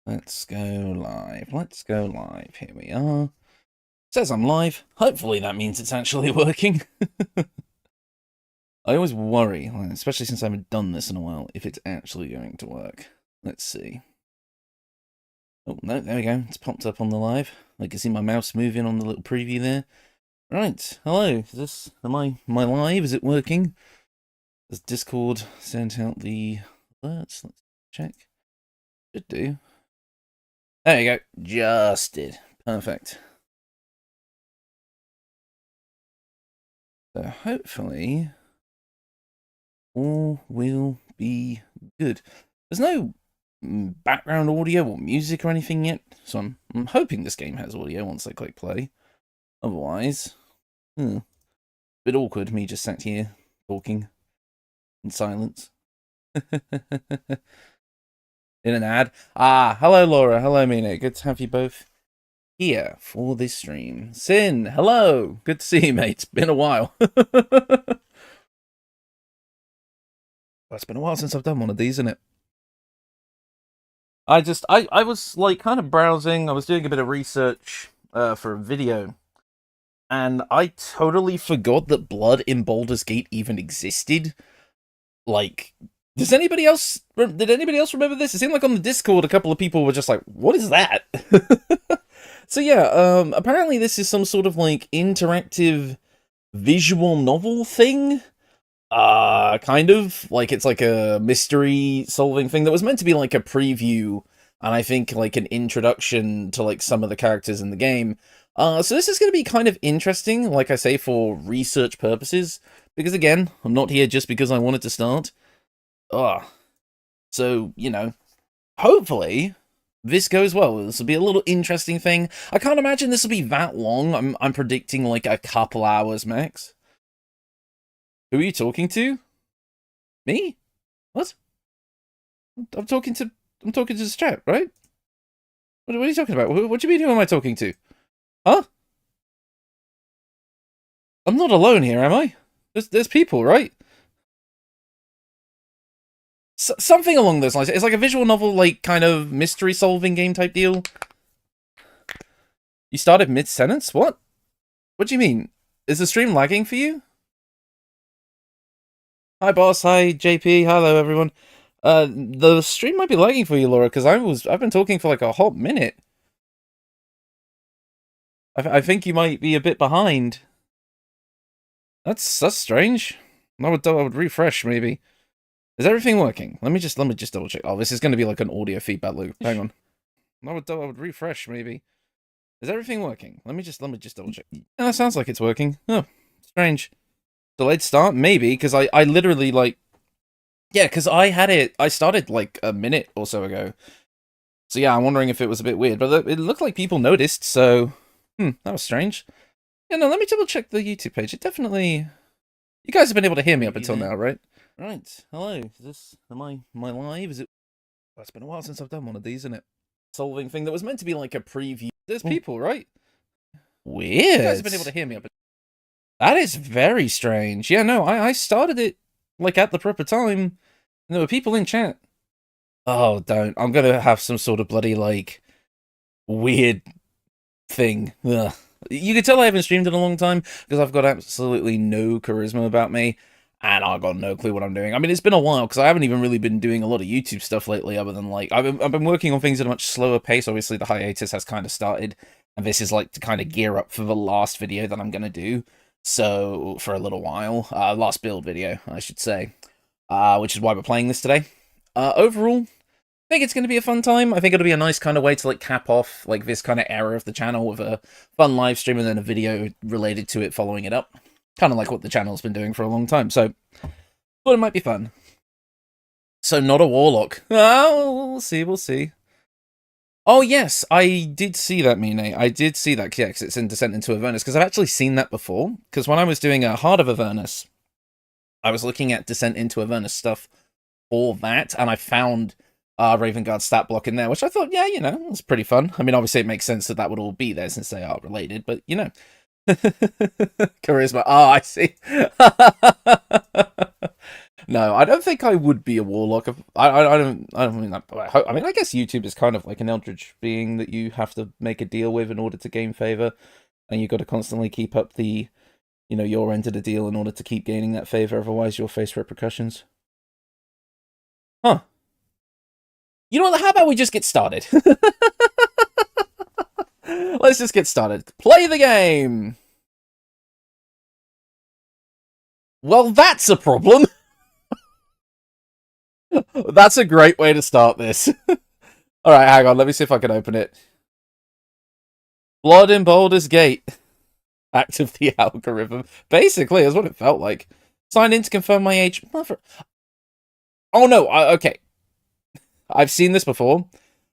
Let's go live. Let's go live. Here we are. It says I'm live. Hopefully that means it's actually working. I always worry, especially since I haven't done this in a while, if it's actually going to work. Let's see. Oh, no, there we go. It's popped up on the live. I can see my mouse moving on the little preview there. Right, hello. Am I live? Is it working? Does Discord send out the alerts? Let's check. Should do. There you go. Just did. Perfect. So hopefully all will be good. There's no background audio or music or anything yet, so I'm hoping this game has audio once I click play. Otherwise, bit awkward, me just sat here talking in silence. In an ad. Ah, hello Laura, hello Mina, good to have you both here for this stream. Sin, hello, good to see you, mate. It's been a while. It's been a while since I've done one of these, isn't it? I was like kind of browsing. I was doing a bit of research for a video, and I totally forgot that blood in Baldur's Gate even existed. Like, did anybody else remember this? It seemed like on the Discord a couple of people were just like, "What is that?" So yeah, apparently this is some sort of like interactive visual novel thing. Kind of like it's like a mystery solving thing that was meant to be like a preview, and I think like an introduction to like some of the characters in the game. So this is going to be kind of interesting, like I say, for research purposes, because again, I'm not here just because I wanted to start. So, you know, hopefully this goes well. This will be a little interesting thing. I can't imagine this will be that long. I'm predicting like a couple hours max. Who are you talking to? Me? What? I'm talking to this chat, right? What are you talking about? What do you mean who am I talking to? Huh? I'm not alone here, am I? There's people, right? Something along those lines. It's like a visual novel, like, kind of mystery-solving game type deal. You started mid-sentence? What? What do you mean? Is the stream lagging for you? Hi, boss. Hi, JP. Hello, everyone. The stream might be lagging for you, Laura, because I've been talking for like a hot minute. I think you might be a bit behind. That's strange. I would refresh maybe. Is everything working? Let me just double check. Oh, this is going to be like an audio feedback loop. Hang on. I would refresh maybe. Is everything working? Let me just double check. Yeah, that sounds like it's working. Oh, strange. Delayed start? Maybe, because I literally like... Yeah, because I started like a minute or so ago. So yeah, I'm wondering if it was a bit weird, but it looked like people noticed, so... that was strange. Yeah, no, let me double check the YouTube page. It definitely... You guys have been able to hear me up until now, right? Right, hello, am I live? Is it... Well, it's been a while since I've done one of these, isn't it? Solving thing that was meant to be like a preview. There's people, right? Weird. You guys have been able to hear me up. That is very strange. Yeah, no, I started it, like, at the proper time, and there were people in chat. Oh, don't. I'm gonna have some sort of bloody, like, weird thing. Ugh. You can tell I haven't streamed in a long time, because I've got absolutely no charisma about me, and I've got no clue what I'm doing. I mean, it's been a while, because I haven't even really been doing a lot of YouTube stuff lately, other than, like, I've been working on things at a much slower pace. Obviously, the hiatus has kind of started, and this is, like, to kind of gear up for the last video that I'm gonna do. So, for a little while, last build video, I should say, which is why we're playing this today. Overall, I think it's going to be a fun time. I think it'll be a nice kind of way to, like, cap off, like, this kind of era of the channel with a fun live stream and then a video related to it following it up. Kind of like what the channel's been doing for a long time, so thought it might be fun. So, not a warlock. Oh, we'll see. Oh, yes, I did see that, Mine. I did see that, yeah, because it's in Descent into Avernus, because I've actually seen that before, because when I was doing a Heart of Avernus, I was looking at Descent into Avernus stuff for that, and I found Ravenguard's stat block in there, which I thought, yeah, you know, it's pretty fun. I mean, obviously it makes sense that would all be there, since they are related, but, you know. Charisma. Oh, I see. No, I don't think I would be a warlock. I don't mean that. I mean, I guess YouTube is kind of like an eldritch being that you have to make a deal with in order to gain favor, and you've got to constantly keep up the, your end of the deal in order to keep gaining that favor. Otherwise, you'll face repercussions. Huh. You know what? How about we just get started? Let's just get started. Play the game! Well, that's a problem. That's a great way to start this. Alright, hang on. Let me see if I can open it. Blood in Baldur's Gate. Active the algorithm. Basically, that's what it felt like. Sign in to confirm my age. Oh, no. Okay. I've seen this before.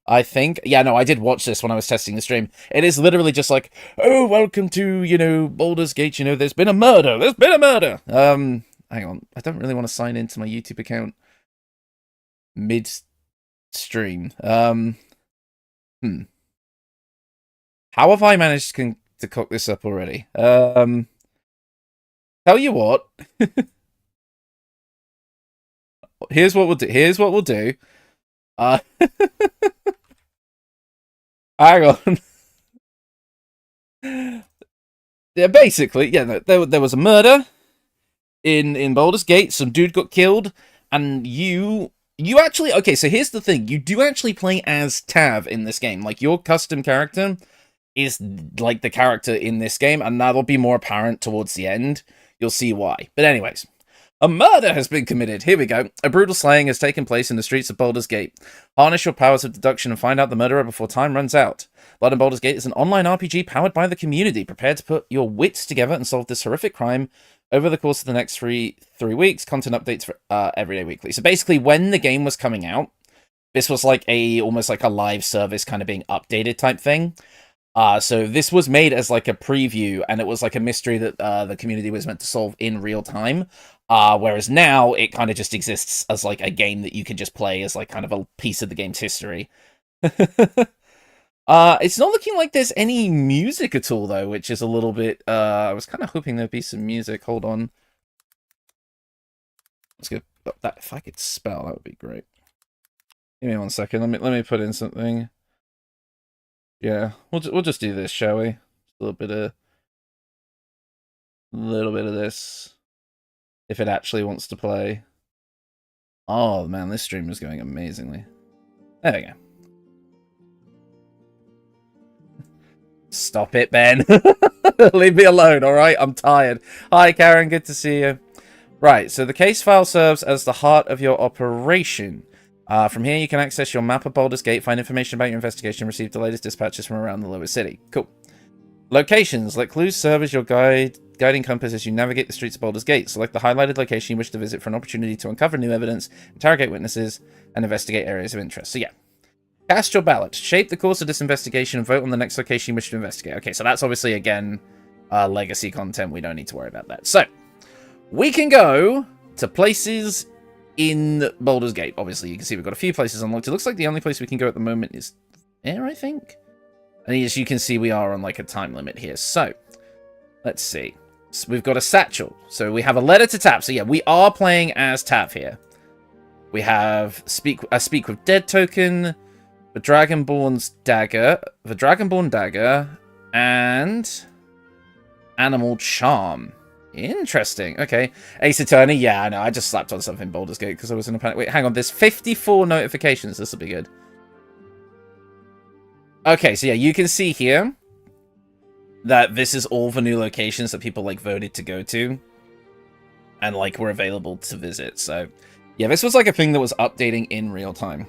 I think. Yeah, no, I did watch this when I was testing the stream. It is literally just like, oh, welcome to, Baldur's Gate, there's been a murder. There's been a murder. Hang on. I don't really want to sign into my YouTube account mid-stream. How have I managed to cook this up already? Tell you what. Here's what we'll do. Hang on. Yeah, basically, yeah, there was a murder in Baldur's Gate. Some dude got killed, and you actually, okay, so here's the thing. You do actually play as Tav in this game. Like, your custom character is, like, the character in this game, and that'll be more apparent towards the end. You'll see why. But anyways, a murder has been committed. Here we go. A brutal slaying has taken place in the streets of Baldur's Gate. Harness your powers of deduction and find out the murderer before time runs out. Blood in Baldur's Gate is an online RPG powered by the community, prepared to put your wits together and solve this horrific crime over the course of the next three weeks. Content updates for every day weekly. So basically, when the game was coming out, this was like almost like a live service kind of being updated type thing. So this was made as like a preview, and it was like a mystery that the community was meant to solve in real time. Whereas now it kind of just exists as like a game that you can just play as like kind of a piece of the game's history. It's not looking like there's any music at all though, which is a little bit, I was kind of hoping there'd be some music. Hold on. Let's get that. If I could spell, that would be great. Give me 1 second. Let me put in something. Yeah, we'll just do this, shall we? A little bit of this. If it actually wants to play. Oh man, this stream is going amazingly. There we go. Stop it, Ben. Leave me alone, alright? I'm tired. Hi, Karen. Good to see you. Right, so the case file serves as the heart of your operation. From here, you can access your map of Baldur's Gate, find information about your investigation, receive the latest dispatches from around the lower city. Cool. Locations. Let clues serve as your guiding compass as you navigate the streets of Baldur's Gate. Select the highlighted location you wish to visit for an opportunity to uncover new evidence, interrogate witnesses, and investigate areas of interest. So yeah. Cast your ballot. Shape the course of this investigation and vote on the next location you wish to investigate. Okay, so that's obviously, again, legacy content. We don't need to worry about that. So, we can go to places in Baldur's Gate. Obviously, you can see we've got a few places unlocked. It looks like the only place we can go at the moment is there, I think. And as you can see, we are on like a time limit here. So, let's see. So we've got a satchel. So we have a letter to Tav. So yeah, we are playing as Tav here. We have a Speak with Dead token, the Dragonborn Dagger, and Animal Charm. Interesting. Okay. Ace Attorney. Yeah, I know. I just slapped on something Baldur's Gate because I was in a panic. Wait, hang on. There's 54 notifications. This will be good. Okay, so yeah, you can see here that this is all the new locations that people, like, voted to go to. And, like, were available to visit. So, yeah, this was, like, a thing that was updating in real time.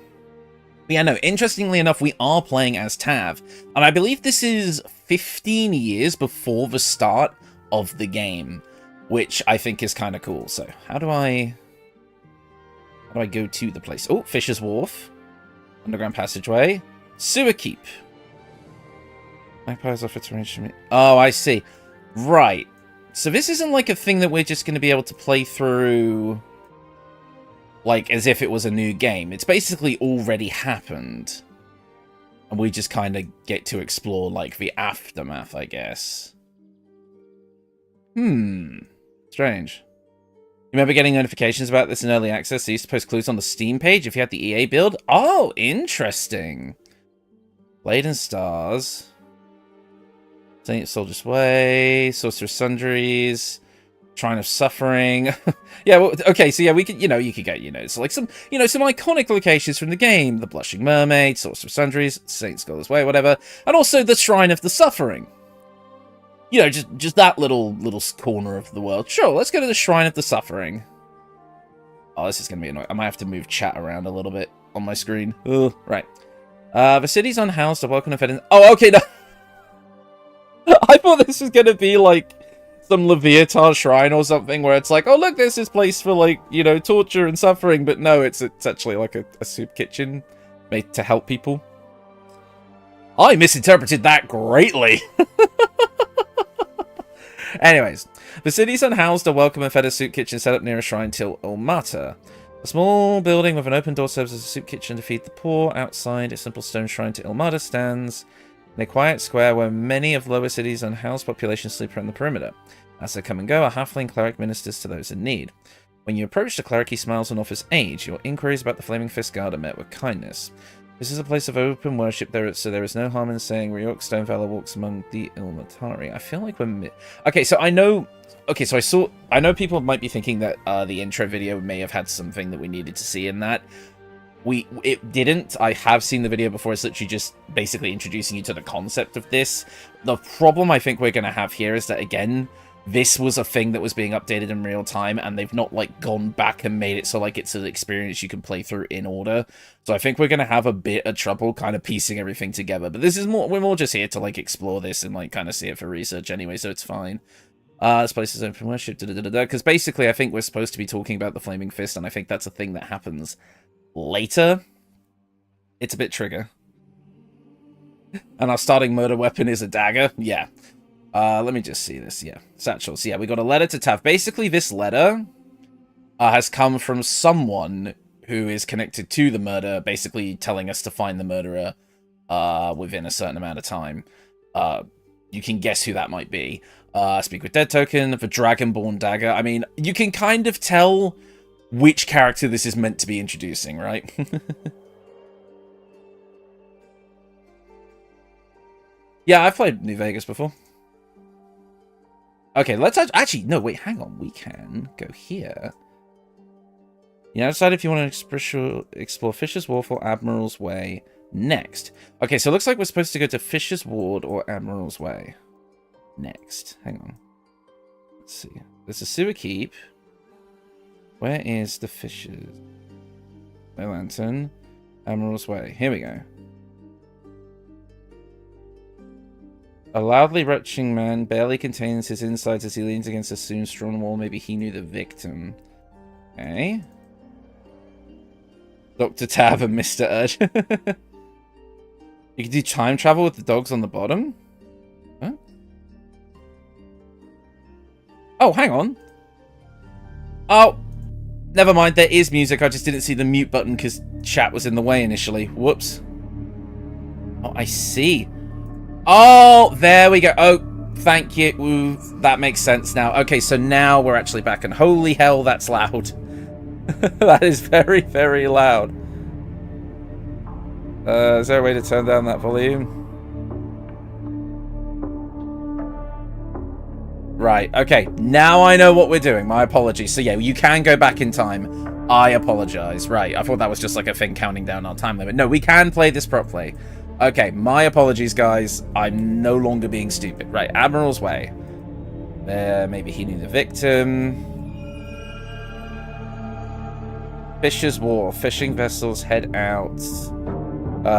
But yeah, no, interestingly enough, we are playing as Tav. And I believe this is 15 years before the start of the game, which I think is kind of cool. So, how do I go to the place? Oh, Fisher's Wharf. Underground passageway. Sewer Keep. Magpies offer to arrange me. Oh, I see. Right. So this isn't like a thing that we're just going to be able to play through like as if it was a new game. It's basically already happened. And we just kind of get to explore like the aftermath, I guess. Strange. Remember getting notifications about this in early access? They used to post clues on the Steam page if you had the EA build. Oh, interesting. Blade and Stars. Saint Soldier's Way. Sorcerer Sundries. Shrine of Suffering. Yeah, well, okay, so yeah, we could, you could get, it's like some iconic locations from the game. The Blushing Mermaid, Sorcerer Sundries, Saint Scholar's Way, whatever. And also the Shrine of the Suffering. Just that little corner of the world. Sure, let's go to the Shrine of the Suffering. Oh, this is going to be annoying. I might have to move chat around a little bit on my screen. Ugh, right. The city's unhoused, a welcome to fed in... Oh, okay, no. I thought this was going to be, like, some Leviathan shrine or something, where it's like, oh, look, there's this place for, like, torture and suffering. But no, it's actually, like, a soup kitchen made to help people. I misinterpreted that greatly. Anyways, the city's unhoused, a welcome and fed a soup kitchen set up near a shrine till Ulmata. A small building with an open door serves as a soup kitchen to feed the poor. Outside, a simple stone shrine to Ulmata stands in a quiet square where many of lower cities' unhoused populations sleep around the perimeter. As they come and go, a halfling cleric ministers to those in need. When you approach the cleric, he smiles and offers aid. Your inquiries about the Flaming Fist Guard are met with kindness. This is a place of open worship, so there is no harm in saying Ryok Stonefellow walks among the Ilmatari. I feel like we're... Okay, so I know... Okay, so I know people might be thinking that the intro video may have had something that we needed to see in that. It didn't. I have seen the video before. It's literally just basically introducing you to the concept of this. The problem I think we're going to have here is that, again, this was a thing that was being updated in real time, and they've not, like, gone back and made it so, like, it's an experience you can play through in order. So I think we're going to have a bit of trouble kind of piecing everything together. But this is we're more just here to, like, explore this and, like, kind of see it for research anyway, so it's fine. This place is open worship, because basically I think we're supposed to be talking about the Flaming Fist, and I think that's a thing that happens later. It's a bit trigger. And our starting murder weapon is a dagger. Yeah. Let me just see this. Yeah. Satchels. Yeah, we got a letter to Tav. Basically, this letter has come from someone who is connected to the murder, basically telling us to find the murderer within a certain amount of time. You can guess who that might be. Speak with Dead token, the Dragonborn dagger. I mean, you can kind of tell which character this is meant to be introducing, right? Yeah, I've played New Vegas before. Okay, let's actually... No, wait, hang on. We can go here. You now decide if you want to explore Fisher's Wharf or Admiral's Way next. Okay, so it looks like we're supposed to go to Fisher's Ward or Admiral's Way next. Hang on. Let's see. There's a sewer keep. Where is the Fisher's? No lantern. Admiral's Way. Here we go. A loudly retching man barely contains his insides as he leans against a soon-strong wall. Maybe he knew the victim. Okay. Dr. Tab and Mr. Urge. You can do time travel with the dogs on the bottom? Huh? Oh, hang on. Oh, never mind. There is music. I just didn't see the mute button because chat was in the way initially. Whoops. Oh, I see. Oh, there we go. Oh, thank you. Ooh, that makes sense now. Okay, so now we're actually back, and holy hell, that's loud. That is very, very loud. Is there a way to turn down that volume? Right, okay. Now I know what we're doing. My apologies. So yeah, you can go back in time. I apologize. Right, I thought that was just like a thing counting down our time limit. No, we can play this properly. Okay, my apologies, guys. I'm no longer being stupid. Right, Admiral's Way. Maybe he knew the victim. Fisher's Wharf. Fishing vessels head out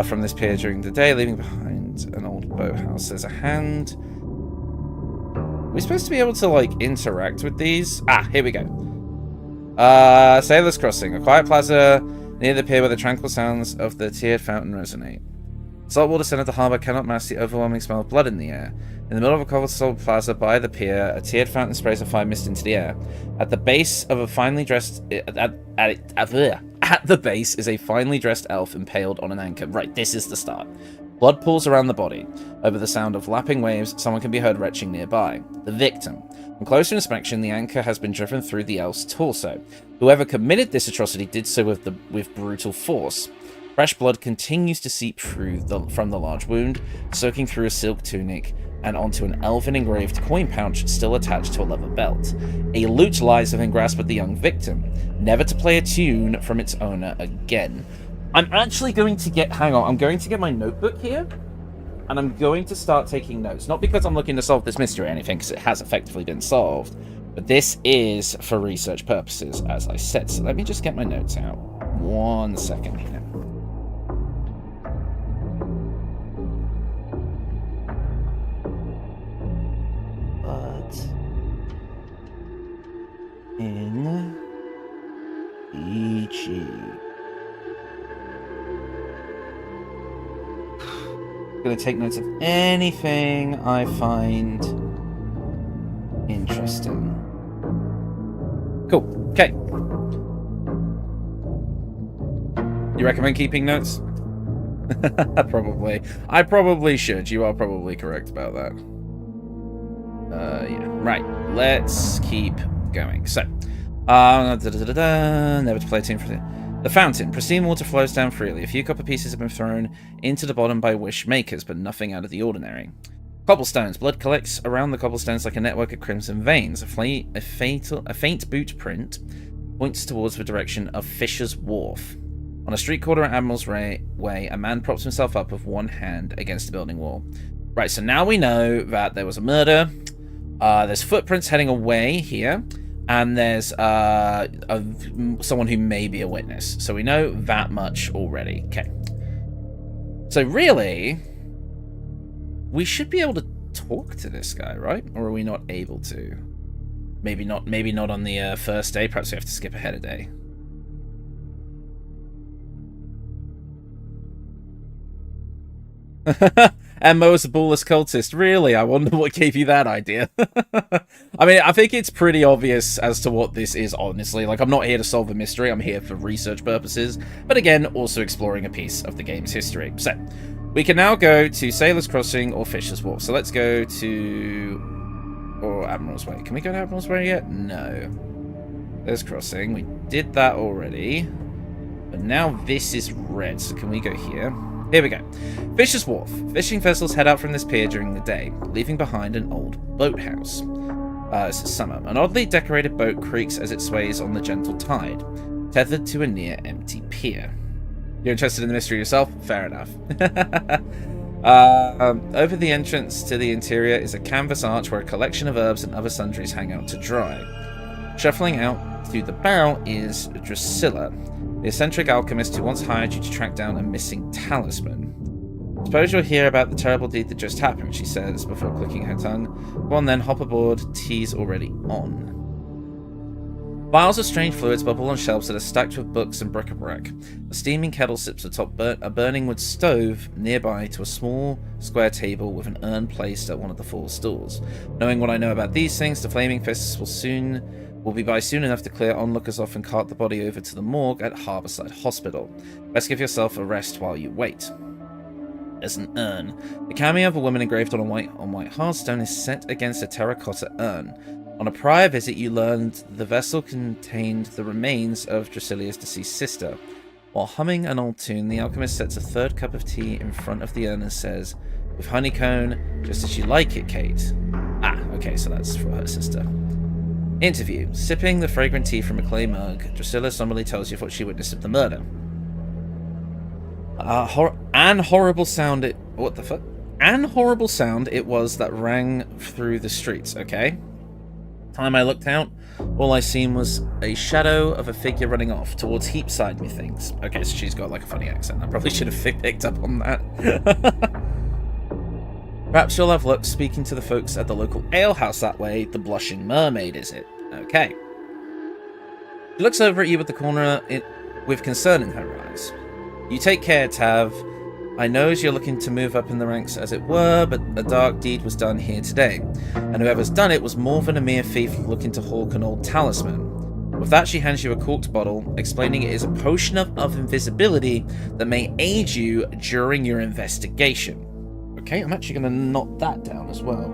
from this pier during the day, leaving behind an old boathouse. There's a hand. We're supposed to be able to, like, interact with these. Ah, here we go. Sailor's Crossing. A quiet plaza near the pier where the tranquil sounds of the tiered fountain resonate. Saltwater center of the harbour cannot mask the overwhelming smell of blood in the air. In the middle of a cobblestone plaza by the pier, a tiered fountain sprays a fire mist into the air. At the base of a finely dressed... At the base is a finely dressed elf impaled on an anchor. Right, this is the start. Blood pools around the body. Over the sound of lapping waves, someone can be heard retching nearby. The victim. On closer inspection, the anchor has been driven through the elf's torso. Whoever committed this atrocity did so with brutal force. Fresh blood continues to seep through from the large wound, soaking through a silk tunic and onto an elven engraved coin pouch still attached to a leather belt. A lute lies within grasp of the young victim, never to play a tune from its owner again. I'm actually going to get... Hang on, I'm going to get my notebook here, and I'm going to start taking notes. Not because I'm looking to solve this mystery or anything, because it has effectively been solved, but this is for research purposes, as I said. So let me just get my notes out. 1 second here. In EG. Going to take notes of anything I find interesting. Cool. Okay. You recommend keeping notes? Probably. I probably should. You are probably correct about that. Yeah. Right. Let's keep going. So, never to play a tune for the fountain. Pristine water flows down freely. A few copper pieces have been thrown into the bottom by wish makers, but nothing out of the ordinary. Cobblestones. Blood collects around the cobblestones like a network of crimson veins. A faint boot print points towards the direction of Fisher's Wharf. On a street corner at Admiral's Way, a man props himself up with one hand against a building wall. Right, so now we know that there was a murder. There's footprints heading away here, and there's someone who may be a witness. So we know that much already. Okay. So really, we should be able to talk to this guy, right? Or are we not able to? Maybe not on the first day. Perhaps we have to skip ahead a day. And Mo's a ballless cultist. Really? I wonder what gave you that idea. I mean, I think it's pretty obvious as to what this is, honestly. Like, I'm not here to solve a mystery. I'm here for research purposes. But again, also exploring a piece of the game's history. So, we can now go to Sailor's Crossing or Fisher's Wharf. So let's go to... or Admiral's Way. Can we go to Admiral's Way yet? No. There's Crossing. We did that already. But now this is red. So can we go here? Here we go. Fisher's Wharf. Fishing vessels head out from this pier during the day, leaving behind an old boathouse. This is summer. An oddly decorated boat creaks as it sways on the gentle tide, tethered to a near-empty pier. You're interested in the mystery yourself? Fair enough. Over the entrance to the interior is a canvas arch where a collection of herbs and other sundries hang out to dry. Shuffling out through the bow is Drusilla, the eccentric alchemist who once hired you to track down a missing talisman. Suppose you'll hear about the terrible deed that just happened, she says before clicking her tongue. Go on then, hop aboard, tea's already on. Vials of strange fluids bubble on shelves that are stacked with books and bric-a-brac. A steaming kettle sips atop a burning wood stove nearby to a small square table with an urn placed at one of the four stools. Knowing what I know about these things, the Flaming Fists will be by soon enough to clear onlookers off and cart the body over to the morgue at Harborside Hospital. Best give yourself a rest while you wait. There's an urn. The cameo of a woman engraved on white hearthstone is set against a terracotta urn. On a prior visit, you learned the vessel contained the remains of Drusilla's deceased sister. While humming an old tune, the alchemist sets a third cup of tea in front of the urn and says, "With honeycomb, just as you like it, Kate." Ah, okay, so that's for her sister. Interview. Sipping the fragrant tea from a clay mug, Drusilla somberly tells you what she witnessed of the murder. An horrible sound it... What the fuck? An horrible sound it was that rang through the streets, okay? Time I looked out, all I seen was a shadow of a figure running off towards Heapside, methinks. Okay, so she's got like a funny accent. I probably should have picked up on that. Perhaps you'll have luck speaking to the folks at the local alehouse that way. The Blushing Mermaid, is it? Okay. She looks over at you with the corner with concern in her eyes. You take care, Tav. I knows you're looking to move up in the ranks, as it were, but a dark deed was done here today, and whoever's done it was more than a mere thief looking to hawk an old talisman. With that, she hands you a corked bottle, explaining it is a potion of invisibility that may aid you during your investigation. Okay, I'm actually going to note that down as well.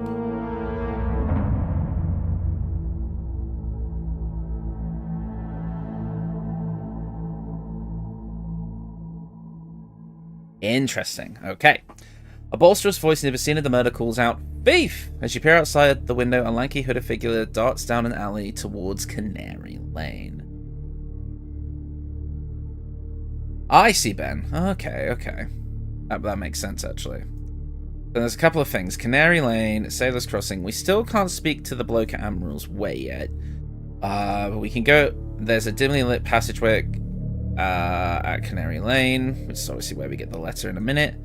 Interesting. Okay. A bolsterous voice near the scene of the murder calls out, "Thief!" As you peer outside the window, a lanky hooded figure darts down an alley towards Canary Lane. I see, Ben. Okay. That makes sense, actually. So there's a couple of things. Canary Lane, Sailor's Crossing. We still can't speak to the bloke at Admiral's Way yet. But we can go... There's a dimly lit passageway at Canary Lane, which is obviously where we get the letter in a minute.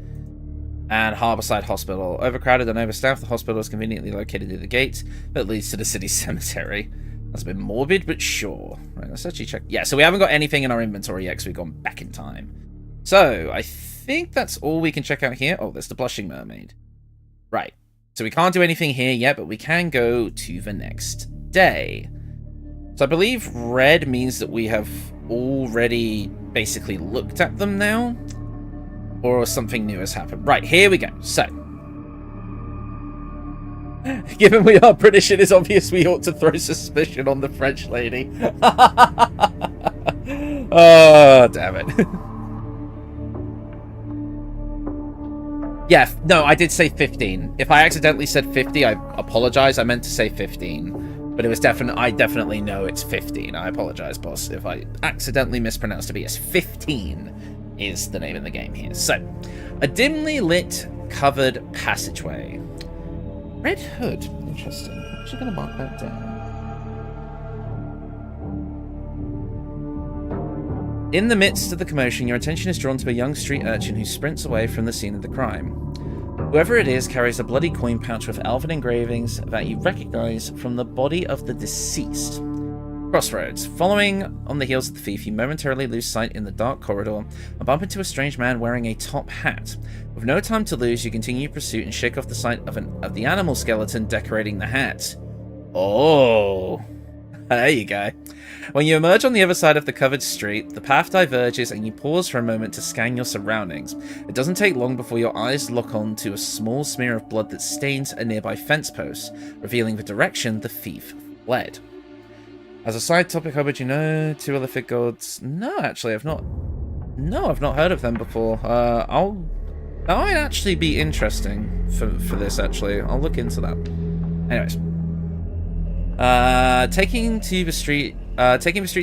And Harborside Hospital. Overcrowded and overstaffed, the hospital is conveniently located near the gate that leads to the city's cemetery. That's a bit morbid, but sure. Right, let's actually check. Yeah, so we haven't got anything in our inventory yet because we've gone back in time. So, I think that's all we can check out here. Oh, there's the Blushing Mermaid. Right. So we can't do anything here yet, but we can go to the next day. So I believe red means that we have already basically looked at them now. Or something new has happened. Right, here we go. So, given we are British, it is obvious we ought to throw suspicion on the French lady. Oh, damn it. Yeah, no, I did say 15. If I accidentally said 50, I apologize. I meant to say 15. But it was I definitely know it's 15. I apologize, boss, if I accidentally mispronounced it. But yes, 15 is the name of the game here. So, a dimly lit, covered passageway. Red hood. Interesting. I'm actually going to mark that down. In the midst of the commotion, your attention is drawn to a young street urchin who sprints away from the scene of the crime. Whoever it is carries a bloody coin pouch with elven engravings that you recognize from the body of the deceased. Crossroads. Following on the heels of the thief, you momentarily lose sight in the dark corridor and bump into a strange man wearing a top hat. With no time to lose, you continue your pursuit and shake off the sight of the animal skeleton decorating the hat. Oh, there you go. When you emerge on the other side of the covered street, the path diverges and you pause for a moment to scan your surroundings. It doesn't take long before your eyes lock on to a small smear of blood that stains a nearby fence post, revealing the direction the thief fled. As a side topic, how would you know two Olympic gods? No, actually, I've not. No, I've not heard of them before. That might actually be interesting for this. Actually, I'll look into that. Anyways, taking the street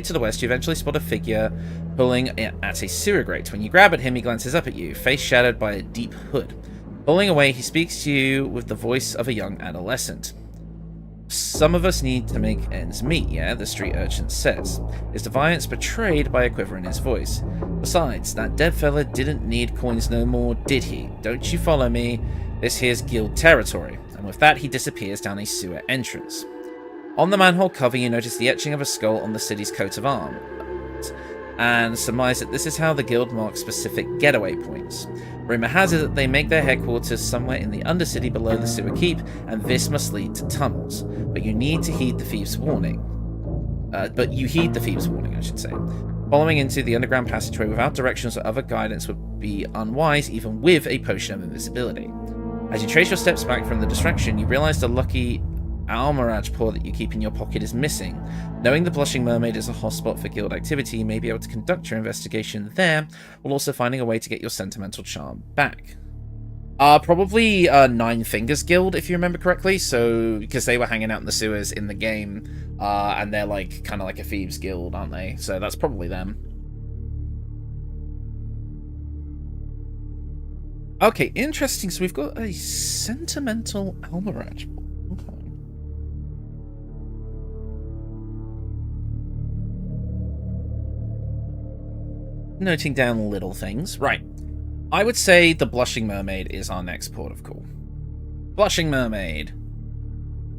to the west, you eventually spot a figure pulling at a sewer grate. When you grab at him, he glances up at you, face shadowed by a deep hood. Pulling away, he speaks to you with the voice of a young adolescent. Some of us need to make ends meet, yeah, the street urchin says, his defiance betrayed by a quiver in his voice. Besides, that dead fella didn't need coins no more, did he? Don't you follow me? This here's guild territory. And with that, he disappears down a sewer entrance. On the manhole cover, you notice the etching of a skull on the city's coat of arms, and surmise that this is how the guild marks specific getaway points. Rumour has it that they make their headquarters somewhere in the undercity below the sewer keep, and this must lead to tunnels. But you need to heed the thieves' warning. I should say. Following into the underground passageway without directions or other guidance would be unwise, even with a potion of invisibility. As you trace your steps back from the distraction, you realize the lucky Almirage paw that you keep in your pocket is missing. Knowing the Blushing Mermaid is a hotspot for guild activity, you may be able to conduct your investigation there, while also finding a way to get your sentimental charm back. Probably Nine Fingers Guild, if you remember correctly, so, because they were hanging out in the sewers in the game, and they're like, kind of like a thieves guild, aren't they? So that's probably them. Okay, interesting, so we've got a sentimental Almirage paw. Okay. Noting down little things. Right. I would say the Blushing Mermaid is our next port of call. Blushing Mermaid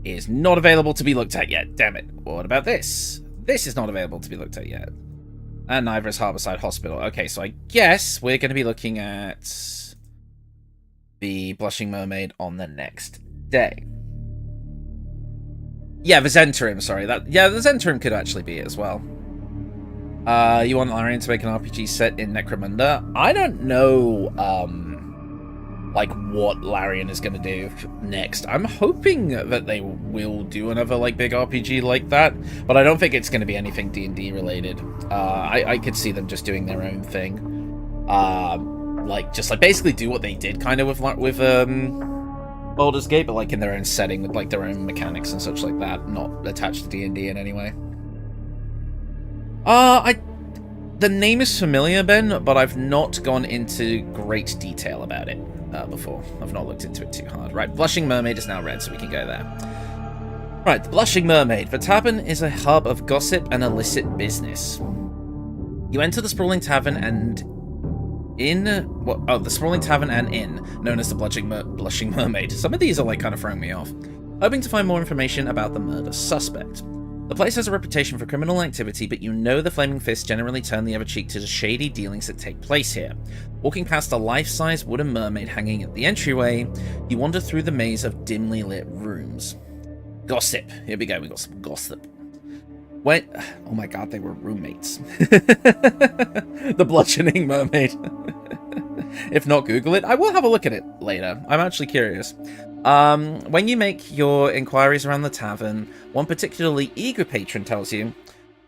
is not available to be looked at yet. Damn it. What about this? This is not available to be looked at yet. And neither is Harborside Hospital. Okay, so I guess we're going to be looking at the Blushing Mermaid on the next day. Yeah, the Zentrum, sorry. The Zentrum could actually be it as well. You want Larian to make an RPG set in Necromunda? I don't know, like, what Larian is going to do next. I'm hoping that they will do another, like, big RPG like that, but I don't think it's going to be anything D&D related. I could see them just doing their own thing. Like, just, like, basically do what they did, kind of, with Baldur's Gate, but, like, in their own setting, with, like, their own mechanics and such like that, not attached to D&D in any way. The name is familiar, Ben, but I've not gone into great detail about it before. I've not looked into it too hard. Right, Blushing Mermaid is now red, so we can go there. Right, the Blushing Mermaid. The tavern is a hub of gossip and illicit business. You enter the sprawling tavern and the sprawling tavern and inn, known as the Blushing Mermaid. Some of these are, like, kind of throwing me off. Hoping to find more information about the murder suspect. The place has a reputation for criminal activity, but you know the Flaming Fists generally turn the other cheek to the shady dealings that take place here. Walking past a life-size wooden mermaid hanging at the entryway, you wander through the maze of dimly lit rooms. Gossip. Here we go, we got some gossip. Oh my god, they were roommates. The Bludgeoning Mermaid. If not, Google it. I will have a look at it later. I'm actually curious. When you make your inquiries around the tavern, one particularly eager patron tells you,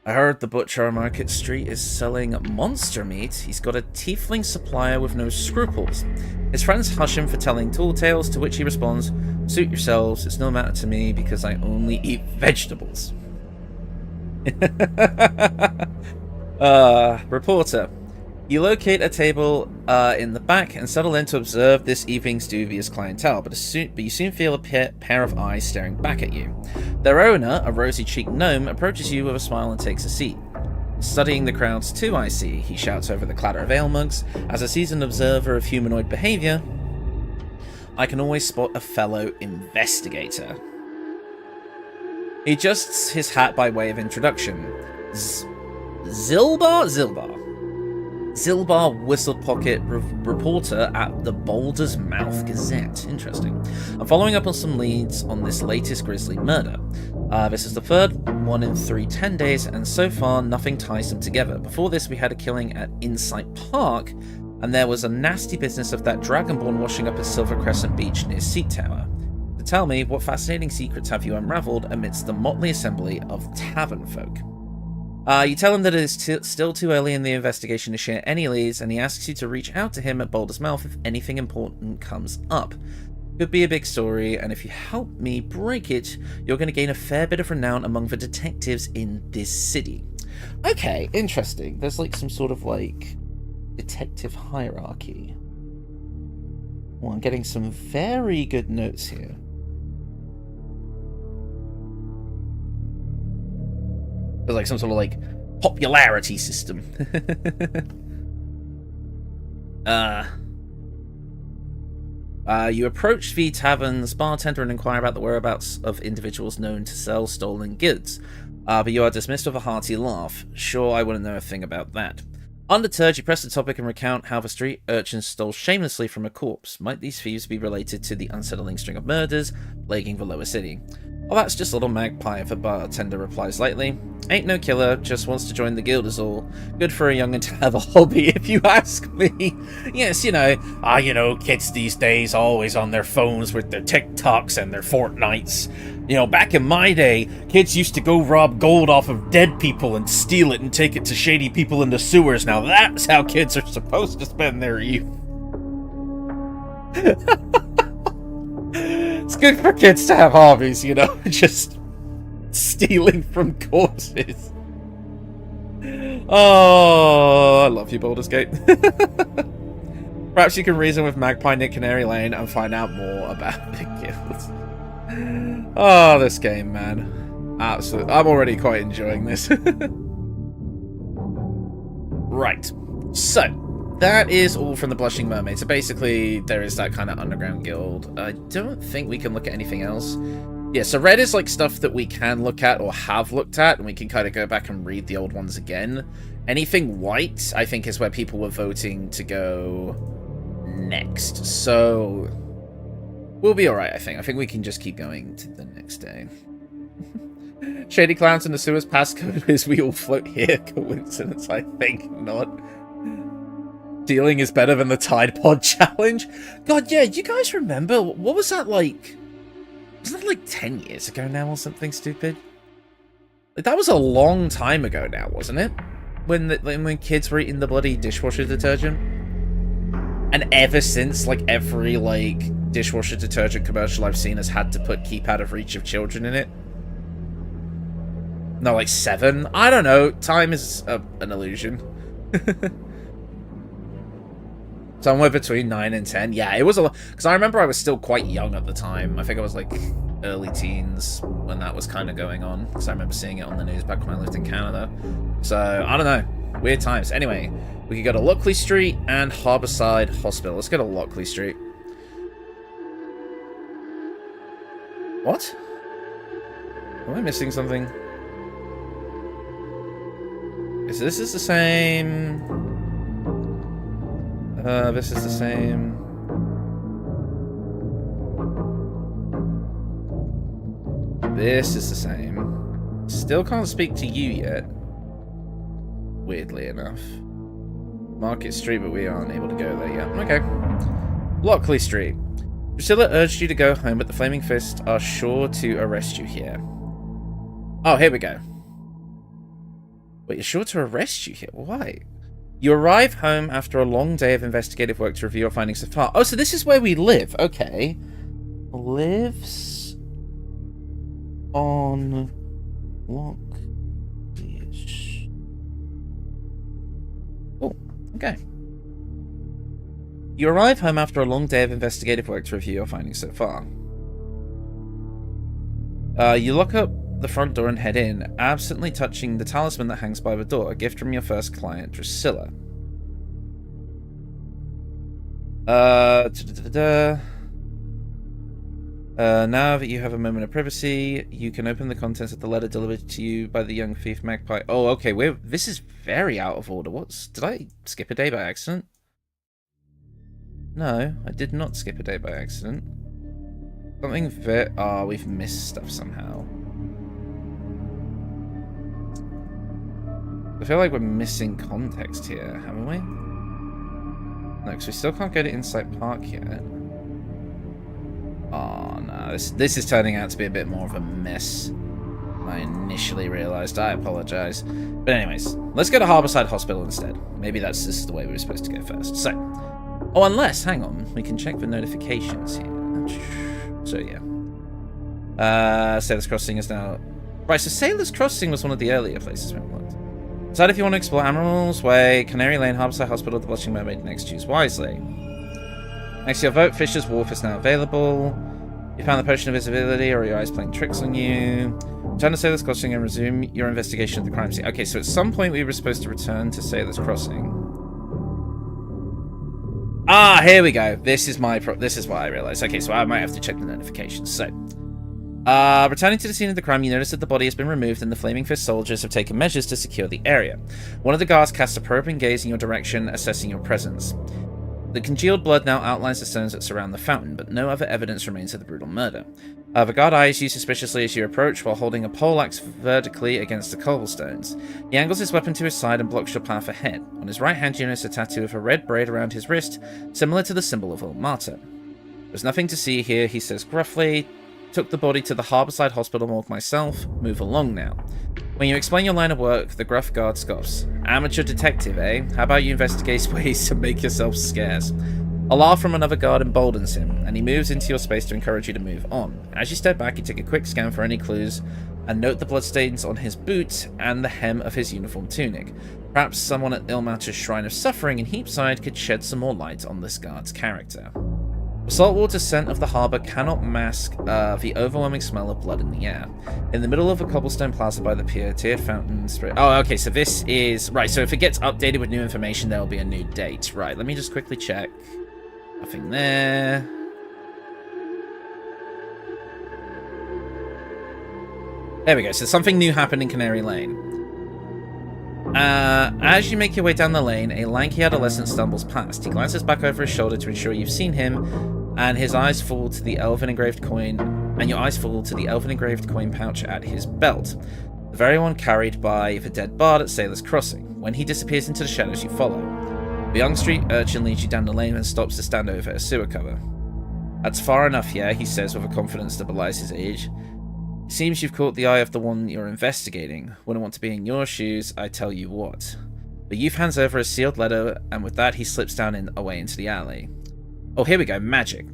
I heard the butcher on Market Street is selling monster meat. He's got a tiefling supplier with no scruples. His friends hush him for telling tall tales, to which he responds, suit yourselves, it's no matter to me because I only eat vegetables. Reporter. You locate a table in the back and settle in to observe this evening's dubious clientele, but you soon feel a pair of eyes staring back at you. Their owner, a rosy-cheeked gnome, approaches you with a smile and takes a seat. Studying the crowds too, I see, he shouts over the clatter of ale mugs. As a seasoned observer of humanoid behavior, I can always spot a fellow investigator. He adjusts his hat by way of introduction. Zilbar, Whistle Pocket reporter at the Baldur's Mouth Gazette. Interesting. I'm following up on some leads on this latest grisly murder. This is the third one in 10 days, and so far nothing ties them together. Before this, we had a killing at Insight Park, and there was a nasty business of that dragonborn washing up at Silver Crescent Beach near Seat Tower. So tell me, what fascinating secrets have you unraveled amidst the motley assembly of tavern folk? You tell him that it is still too early in the investigation to share any leads, and he asks you to reach out to him at Baldur's Mouth if anything important comes up. Could be a big story, and if you help me break it, you're going to gain a fair bit of renown among the detectives in this city. Okay, interesting. There's like some sort of like detective hierarchy. Well, I'm getting some very good notes here. There's like some sort of like popularity system. You approach the tavern's bartender and inquire about the whereabouts of individuals known to sell stolen goods. But you are dismissed with a hearty laugh. Sure, I wouldn't know a thing about that. Undeterred, you press the topic and recount how the street urchins stole shamelessly from a corpse. Might these thieves be related to the unsettling string of murders plaguing the lower city? Oh, that's just a little magpie, the bartender replies lightly. Ain't no killer, just wants to join the guild is all. Good for a young'un to have a hobby, if you ask me. Yes, you know, kids these days always on their phones with their TikToks and their Fortnites. You know, back in my day, kids used to go rob gold off of dead people and steal it and take it to shady people in the sewers. Now that's how kids are supposed to spend their youth. It's good for kids to have hobbies, you know, just stealing from corpses. Oh, I love you, Baldur's Gate. Perhaps you can reason with Magpie near Canary Lane and find out more about the guild. Oh, this game, man. Absolutely. I'm already quite enjoying this. Right. So, that is all from the Blushing Mermaid. So basically, there is that kind of underground guild. I don't think we can look at anything else. Yeah, so red is like stuff that we can look at or have looked at, and we can kind of go back and read the old ones again. Anything white, I think, is where people were voting to go next. So we'll be alright, I think. I think we can just keep going to the next day. Shady clowns in the sewers passcode is we all float here. Coincidence? I think not. Dealing is better than the Tide Pod challenge. God, yeah, you guys remember? What was that like? Wasn't that like 10 years ago now or something stupid? Like, that was a long time ago now, wasn't it? When kids were eating the bloody dishwasher detergent? And ever since, like, every, like, dishwasher detergent commercial I've seen has had to put keep out of reach of children in it. No, like 7? I don't know. Time is an illusion. Somewhere between 9 and 10. Yeah, it was a lot. Because I remember I was still quite young at the time. I think I was like early teens when that was kind of going on. Because I remember seeing it on the news back when I lived in Canada. So, I don't know. Weird times. Anyway, we could go to Lockley Street and Harborside Hospital. Let's go to Lockley Street. What? Am I missing something? So this is the same... this is the same. This is the same. Still can't speak to you yet. Weirdly enough. Market Street, but we aren't able to go there yet. Okay. Lockley Street. Priscilla urged you to go home, but the Flaming Fist are sure to arrest you here. Oh, here we go. Wait, you're sure to arrest you here? Why? You arrive home after a long day of investigative work to review your findings so far. Oh, so this is where we live. Okay. Lives on Lockley. Oh, okay. You arrive home after a long day of investigative work to review your findings so far. You lock up the front door and head in, absently touching the talisman that hangs by the door, a gift from your first client, Drusilla. Now that you have a moment of privacy, you can open the contents of the letter delivered to you by the young thief Magpie. Oh, okay, this is very out of order. Did I skip a day by accident? No, I did not skip a day by accident. We've missed stuff somehow. I feel like we're missing context here, haven't we? No, because we still can't go to Insight Park yet. Oh no, this is turning out to be a bit more of a mess than I initially realised. I apologise. But anyways, let's go to Harborside Hospital instead. Maybe this is the way we were supposed to go first. So, oh, unless, hang on, we can check the notifications here. So yeah. Sailor's Crossing is now... Right, so Sailor's Crossing was one of the earlier places we unlocked. Decide if you want to explore Admiral's Way, Canary Lane, Harborside Hospital, the Blushing Mermaid. Next, choose wisely. Next to your vote, Fisher's Wharf is now available. You found the Potion of Invisibility, or your eyes playing tricks on you. Return to Sailor's Crossing and resume your investigation of the crime scene. Okay, so at some point we were supposed to return to Sailor's Crossing. Ah, here we go. This is what I realized. Okay, so I might have to check the notifications. So, returning to the scene of the crime, you notice that the body has been removed and the Flaming Fist soldiers have taken measures to secure the area. One of the guards casts a probing gaze in your direction, assessing your presence. The congealed blood now outlines the stones that surround the fountain, but no other evidence remains of the brutal murder. The guard eyes you suspiciously as you approach while holding a poleaxe vertically against the cobblestones. He angles his weapon to his side and blocks your path ahead. On his right hand you notice a tattoo of a red braid around his wrist, similar to the symbol of Ultimatum. There's nothing to see here, he says gruffly. Took the body to the Harborside Hospital morgue myself. Move along now. When you explain your line of work, the gruff guard scoffs. Amateur detective, eh? How about you investigate ways to make yourself scarce? A laugh from another guard emboldens him, and he moves into your space to encourage you to move on. As you step back, you take a quick scan for any clues, and note the bloodstains on his boot and the hem of his uniform tunic. Perhaps someone at Ilmater's Shrine of Suffering in Heapside could shed some more light on this guard's character. The saltwater scent of the harbour cannot mask the overwhelming smell of blood in the air. In the middle of a cobblestone plaza by the pier, tiered fountains... Oh, okay, so this is... Right, so if it gets updated with new information, there will be a new date. Right, let me just quickly check. Nothing there. There we go, so something new happened in Canary Lane. As you make your way down the lane, a lanky adolescent stumbles past. He glances back over his shoulder to ensure you've seen him, and his eyes fall to the elven engraved coin and your eyes fall to the elven engraved coin pouch at his belt, the very one carried by the dead bard at Sailor's Crossing. When he disappears into the shadows, you follow. The young street urchin leads you down the lane and stops to stand over a sewer cover. That's far enough, yeah, he says with a confidence that belies his age. It seems you've caught the eye of the one you're investigating. Wouldn't want to be in your shoes, I tell you what. The youth hands over a sealed letter, and with that he slips down away into the alley. Oh, here we go, magic.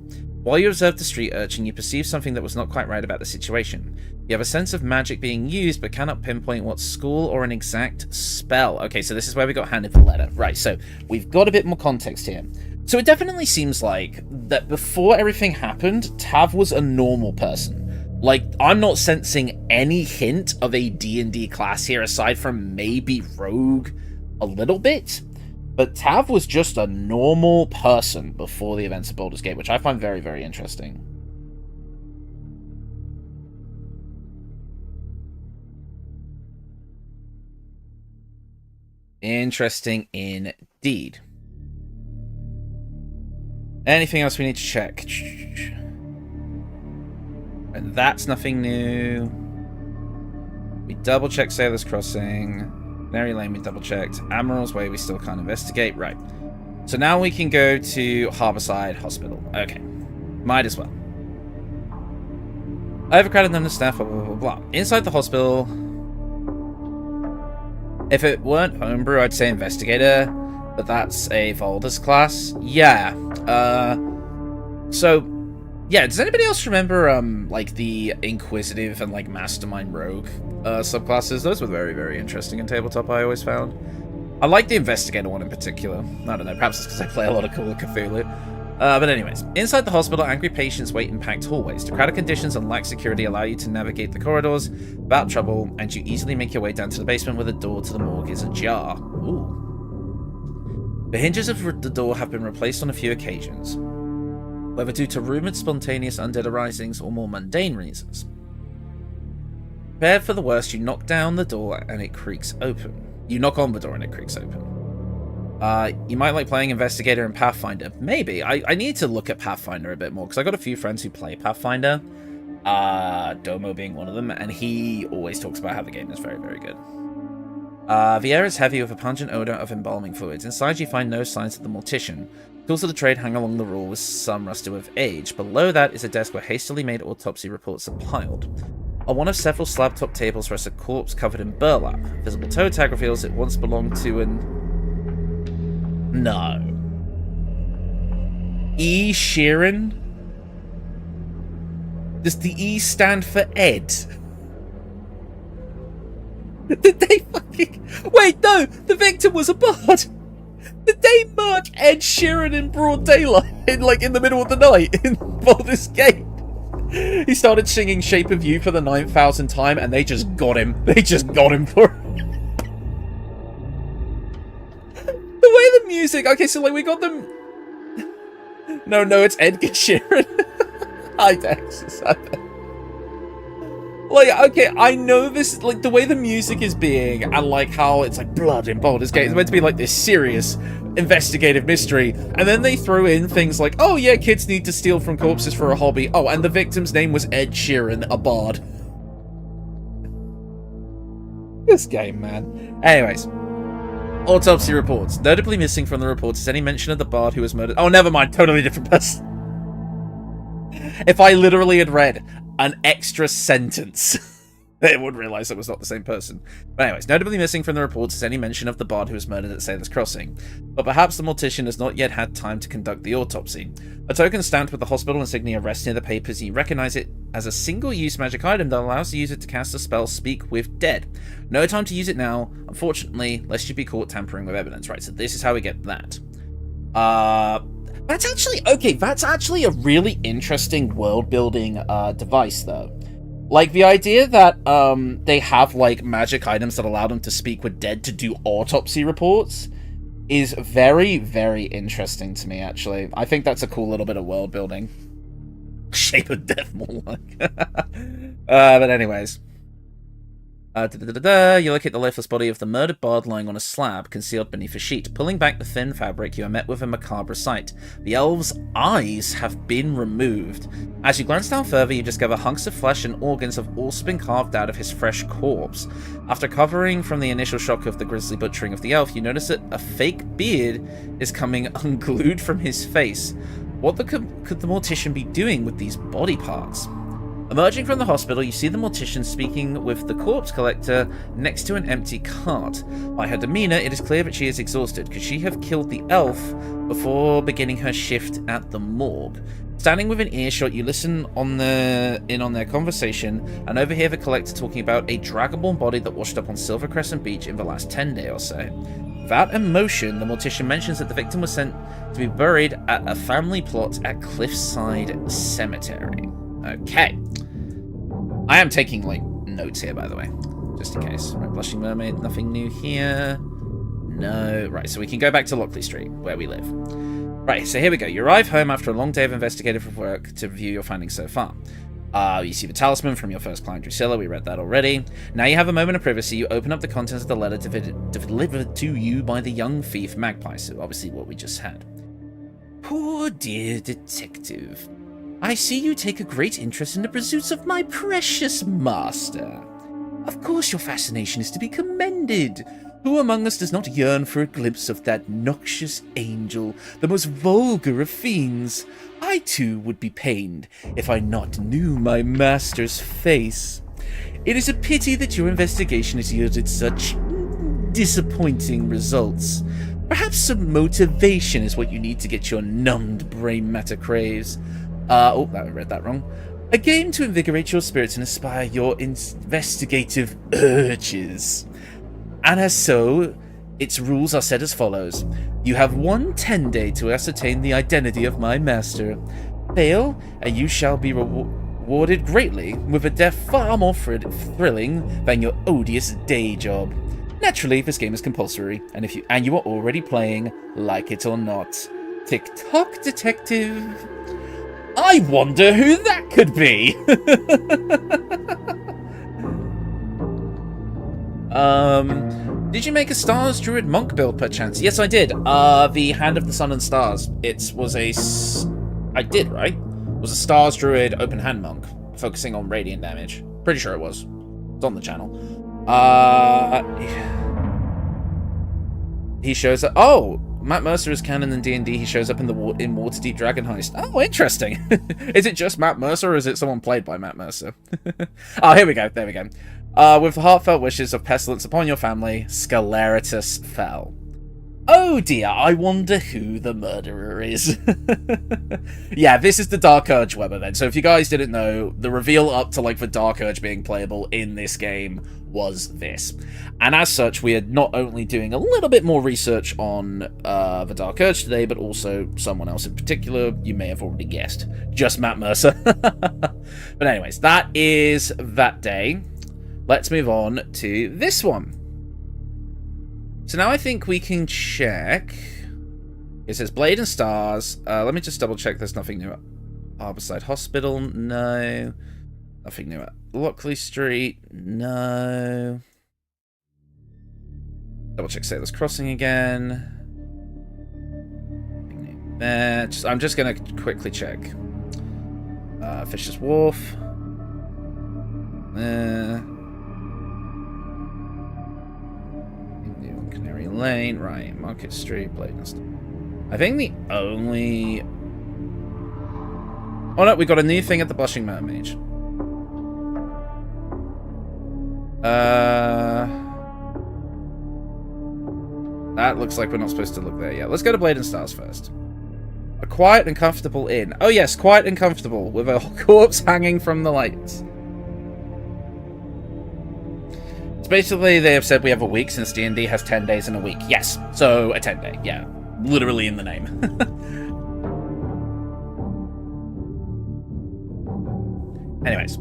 While you observe the street urchin, you perceive something that was not quite right about the situation. You have a sense of magic being used, but cannot pinpoint what school or an exact spell. Okay, so this is where we got handed the letter. Right, so we've got a bit more context here. So it definitely seems like that before everything happened, Tav was a normal person. Like, I'm not sensing any hint of a D&D class here, aside from maybe rogue a little bit. But Tav was just a normal person before the events of Baldur's Gate, which I find very, very interesting. Interesting indeed. Anything else we need to check? And that's nothing new. We double-checked Sailor's Crossing. Canary Lane we double-checked. Admiral's Way we still can't investigate. Right. So now we can go to Harborside Hospital. Okay. Might as well. Overcrowded understaffed, blah, blah, blah, blah. Inside the hospital... If it weren't homebrew, I'd say investigator. But that's a Valder's class. Yeah. So... Yeah, does anybody else remember, like, the Inquisitive and, like, Mastermind Rogue subclasses? Those were very, very interesting in tabletop, I always found. I like the Investigator one in particular. I don't know, perhaps it's because I play a lot of Call of Cthulhu. But anyways, inside the hospital, angry patients wait in packed hallways. The crowded conditions and lack security allow you to navigate the corridors without trouble, and you easily make your way down to the basement where the door to the morgue is ajar. Ooh. The hinges of the door have been replaced on a few occasions, whether due to rumoured spontaneous undead arisings or more mundane reasons. Prepared for the worst, you knock down the door and it creaks open. You knock on the door and it creaks open. You might like playing Investigator and Pathfinder. Maybe. I need to look at Pathfinder a bit more, because I got a few friends who play Pathfinder. Domo being one of them, and he always talks about how the game is very, very good. The air is heavy with a pungent odour of embalming fluids. Inside you find no signs of the mortician. Tools of the trade hang along the wall, with some rusted with age. Below that is a desk where hastily made autopsy reports are piled. On one of several slab-top tables rests a corpse covered in burlap. Visible toe tag reveals it once belonged to an... No. E. Sheeran? Does the E stand for Ed? Did they fucking... Wait, no! The victim was a bard! Did they murk Ed Sheeran in broad daylight, in the middle of the night, in Baldur's Gate? He started singing Shape of You for the 9,000th time, and they just got him. They just got him for it. The way the music... Okay, so, like, we got them... No, it's Edgar Sheeran. Hi, Dex. Like, okay, I know this, like, the way the music is being, and, like, how it's, like, blood in Baldur's Gate, it's meant to be, like, this serious, investigative mystery, and then they throw in things like, oh, yeah, kids need to steal from corpses for a hobby. Oh, and the victim's name was Ed Sheeran, a bard. This game, man. Anyways. Autopsy reports. Notably missing from the reports is any mention of the bard who was murdered. Oh, never mind, totally different person. If I literally had read an extra sentence, they would realise it was not the same person. But anyways, notably missing from the reports is any mention of the bard who was murdered at Sailor's Crossing. But perhaps the mortician has not yet had time to conduct the autopsy. A token stamped with the hospital insignia rests near the papers. You recognise it as a single-use magic item that allows the user to cast a spell Speak with Dead. No time to use it now, unfortunately, lest you be caught tampering with evidence. Right, so this is how we get that. That's actually a really interesting world-building device, though. Like, the idea that they have, like, magic items that allow them to speak with dead to do autopsy reports is very, very interesting to me, actually. I think that's a cool little bit of world-building. Shape of death, more like. But anyways. You locate the lifeless body of the murdered bard lying on a slab, concealed beneath a sheet. Pulling back the thin fabric, you are met with a macabre sight. The elf's eyes have been removed. As you glance down further, you discover hunks of flesh and organs have also been carved out of his fresh corpse. After recovering from the initial shock of the grisly butchering of the elf, you notice that a fake beard is coming unglued from his face. What could the mortician be doing with these body parts? Emerging from the hospital, you see the mortician speaking with the corpse collector next to an empty cart. By her demeanor, it is clear that she is exhausted. Could she have killed the elf before beginning her shift at the morgue? Standing within earshot, you listen on their conversation and overhear the collector talking about a dragonborn body that washed up on Silver Crescent Beach in the last 10 days or so. Without emotion, the mortician mentions that the victim was sent to be buried at a family plot at Cliffside Cemetery. Okay. I am taking, like, notes here, by the way. Just in case. Right, Blushing Mermaid, nothing new here. No. Right, so we can go back to Lockley Street, where we live. Right, so here we go. You arrive home after a long day of investigative work to review your findings so far. You see the talisman from your first client, Drusilla. We read that already. Now you have a moment of privacy. You open up the contents of the letter delivered to you by the young thief Magpie, so obviously what we just had. Poor dear detective. I see you take a great interest in the pursuits of my precious master. Of course your fascination is to be commended. Who among us does not yearn for a glimpse of that noxious angel, the most vulgar of fiends? I too would be pained if I not knew my master's face. It is a pity that your investigation has yielded such disappointing results. Perhaps some motivation is what you need to get your numbed brain matter craves. I read that wrong. A game to invigorate your spirits and inspire your investigative urges. And as so, its rules are set as follows. You have 1 10-day to ascertain the identity of my master. Fail, and you shall be rewarded greatly with a death far more thrilling than your odious day job. Naturally, this game is compulsory, and you are already playing, like it or not. Tick-tock, detective. I wonder who that could be! Did you make a Stars Druid Monk build, perchance? Yes, I did. The Hand of the Sun and Stars. I did, right? It was a Stars Druid Open Hand Monk, focusing on radiant damage. Pretty sure it was. It's on the channel. He shows up. Oh! Matt Mercer is canon in D&D. He shows up in Waterdeep Dragon Heist. Oh, interesting. Is it just Matt Mercer, or is it someone played by Matt Mercer? Oh, here we go. There we go. With the heartfelt wishes of pestilence upon your family, Scaleritus fell. Oh dear, I wonder who the murderer is. Yeah, this is the Dark Urge Weber then. So if you guys didn't know, the reveal up to like the Dark Urge being playable in this game was this. And as such, we are not only doing a little bit more research on the Dark Urge today, but also someone else in particular. You may have already guessed. Just Matt Mercer. But anyways, that is that day. Let's move on to this one. So now I think we can check. It says Blade and Stars. Let me just double check there's nothing new at Harborside Hospital. No. Nothing new at Lockley Street. No. Double check Sailor's Crossing again. Nothing new there. I'm just going to quickly check. Fisher's Wharf. Canary Lane, right, Market Street, Blade and Stars. I think the only... Oh no, we got a new thing at the Blushing Mermaid. That looks like we're not supposed to look there yet. Let's go to Blade and Stars first. A quiet and comfortable inn. Oh yes, quiet and comfortable, with a corpse hanging from the lights. So basically, they have said we have a week since D&D has 10 days in a week. Yes, so a 10-day, yeah. Literally in the name. Anyways.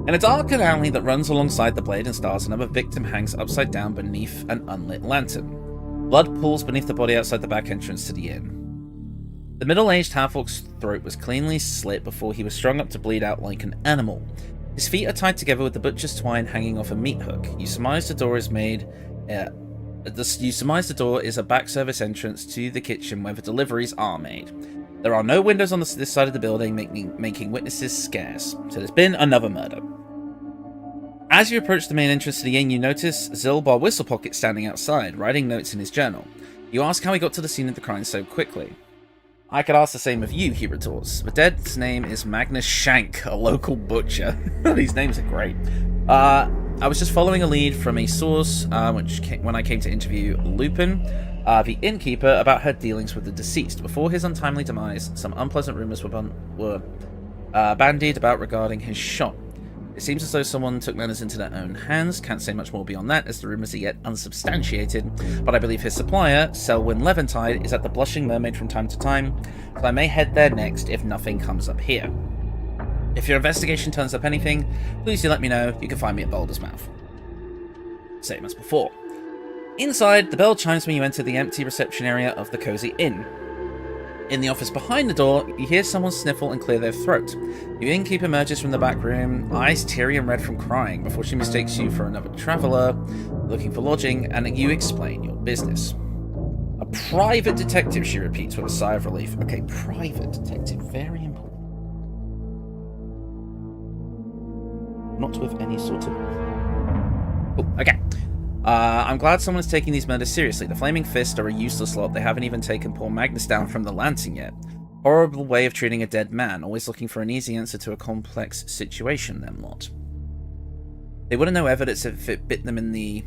In a dark alley that runs alongside the Blade and Stars, another victim hangs upside down beneath an unlit lantern. Blood pools beneath the body outside the back entrance to the inn. The middle-aged half-orc's throat was cleanly slit before he was strung up to bleed out like an animal. His feet are tied together with the butcher's twine hanging off a meat hook. You surmise the door is a back service entrance to the kitchen where the deliveries are made. There are no windows on this side of the building, making witnesses scarce. So there's been another murder. As you approach the main entrance to the inn, you notice Zilbar Whistlepocket standing outside, writing notes in his journal. You ask how he got to the scene of the crime so quickly. I could ask the same of you, he retorts. The dead's name is Magnus Shank, a local butcher. These names are great. I was just following a lead from a source when I came to interview Lupin, the innkeeper, about her dealings with the deceased. Before his untimely demise, some unpleasant rumours were bandied about regarding his shop. It seems as though someone took matters into their own hands. Can't say much more beyond that, as the rumours are yet unsubstantiated, but I believe his supplier, Selwyn Levantide, is at the Blushing Mermaid from time to time, so I may head there next if nothing comes up here. If your investigation turns up anything, please do let me know. You can find me at Baldur's Mouth. Same as before. Inside, the bell chimes when you enter the empty reception area of the cozy inn. In the office behind the door, you hear someone sniffle and clear their throat. The innkeeper emerges from the back room, eyes teary and red from crying, before she mistakes you for another traveller looking for lodging, and you explain your business. A private detective, she repeats with a sigh of relief. Okay, private detective, very important. Not with any sort of... Oh, okay. I'm glad someone's taking these murders seriously. The Flaming Fist are a useless lot. They haven't even taken poor Magnus down from the lantern yet. Horrible way of treating a dead man. Always looking for an easy answer to a complex situation, them lot. They wouldn't know evidence if it bit them in the...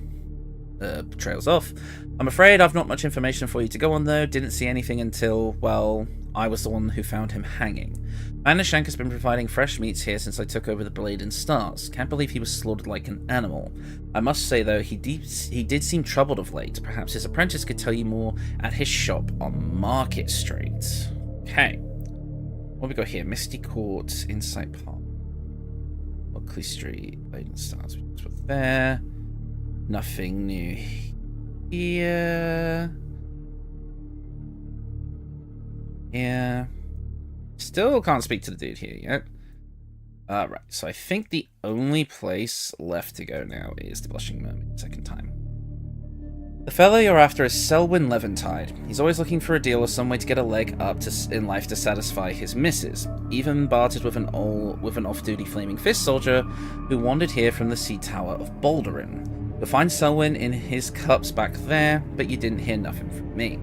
trails off. I'm afraid I've not much information for you to go on, though. Didn't see anything until, well, I was the one who found him hanging. Magnus Shank has been providing fresh meats here since I took over the Blade and Stars. Can't believe he was slaughtered like an animal. I must say, though, he did seem troubled of late. Perhaps his apprentice could tell you more at his shop on Market Street. Okay. What have we got here? Misty Court, Insight Park. Oakley Street, Blade and Stars. We just put there. Nothing new here. Yeah. Still can't speak to the dude here yet. Right, so I think the only place left to go now is the Blushing Mermaid, second time. The fellow you're after is Selwyn Levantide. He's always looking for a deal or some way to get a leg up in life to satisfy his missus. Even bartered with an off-duty Flaming Fist soldier who wandered here from the Sea Tower of Baldurin. You'll find Selwyn in his cups back there, but you didn't hear nothing from me.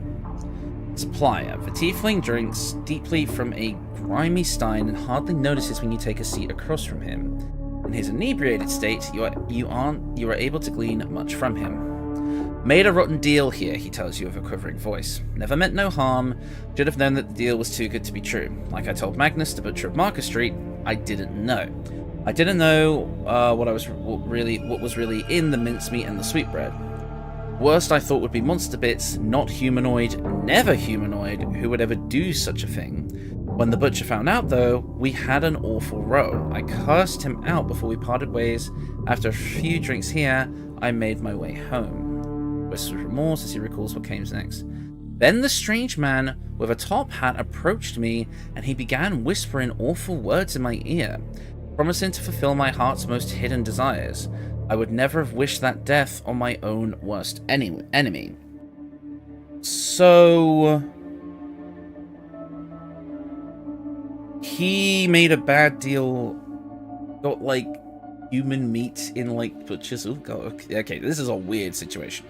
Supplier. The tiefling drinks deeply from a grimy stein and hardly notices when you take a seat across from him. In his inebriated state, you are able to glean much from him. Made a rotten deal here, he tells you with a quivering voice. Never meant no harm. Should have known that the deal was too good to be true. Like I told Magnus, the butcher of Market Street, I didn't know. I didn't know what was really in the mincemeat and the sweetbread. Worst I thought would be monster bits, not humanoid, never humanoid, who would ever do such a thing. When the butcher found out, though, we had an awful row. I cursed him out before we parted ways. After a few drinks here, I made my way home. Whistles with remorse as he recalls what came next. Then the strange man with a top hat approached me, and he began whispering awful words in my ear, promising to fulfill my heart's most hidden desires. I would never have wished that death on my own worst enemy. So... he made a bad deal, got, like, human meat in, like, butchers. Oh, God. Okay, this is a weird situation.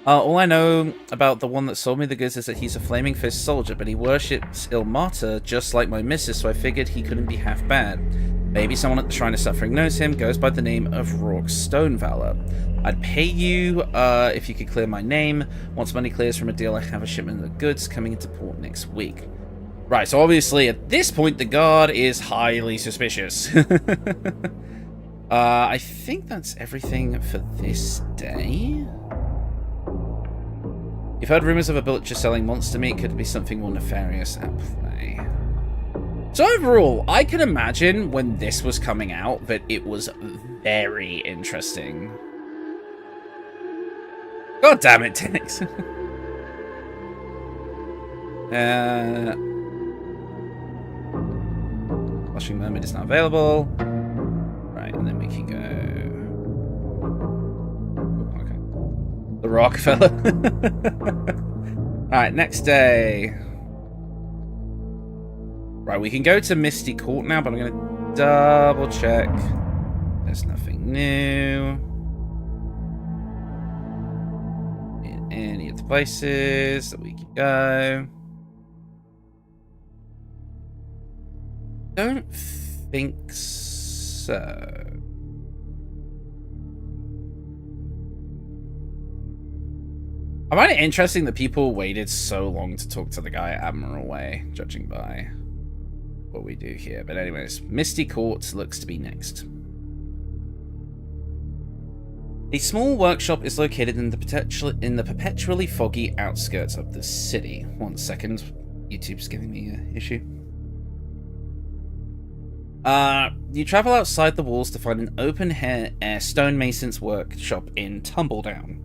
All I know about the one that sold me the goods is that he's a Flaming Fist soldier, but he worships Ilmata just like my missus, so I figured he couldn't be half bad. Maybe someone at the Shrine of Suffering knows him, goes by the name of Rourke Stonevalor. I'd pay you if you could clear my name. Once money clears from a deal, I have a shipment of goods coming into port next week. Right, so obviously at this point the guard is highly suspicious. I think that's everything for this day. You've heard rumors of a butcher selling monster meat. Could be something more nefarious at play. So overall, I can imagine when this was coming out that it was very interesting. God damn it, Dennis. Blushing Mermaid is not available. and then we can go... Okay. The Rockefeller. Alright, next day. Right, we can go to Misty Court now, but I'm going to double check. There's nothing new. In any of the places that we can go. Don't think so. I find it interesting that people waited so long to talk to the guy at Admiral Way, judging by what we do here. But anyways, Misty Court looks to be next. A small workshop is located in the perpetually foggy outskirts of the city. 1 second. YouTube's giving me an issue. You travel outside the walls to find an open-air stonemason's workshop in Tumbledown.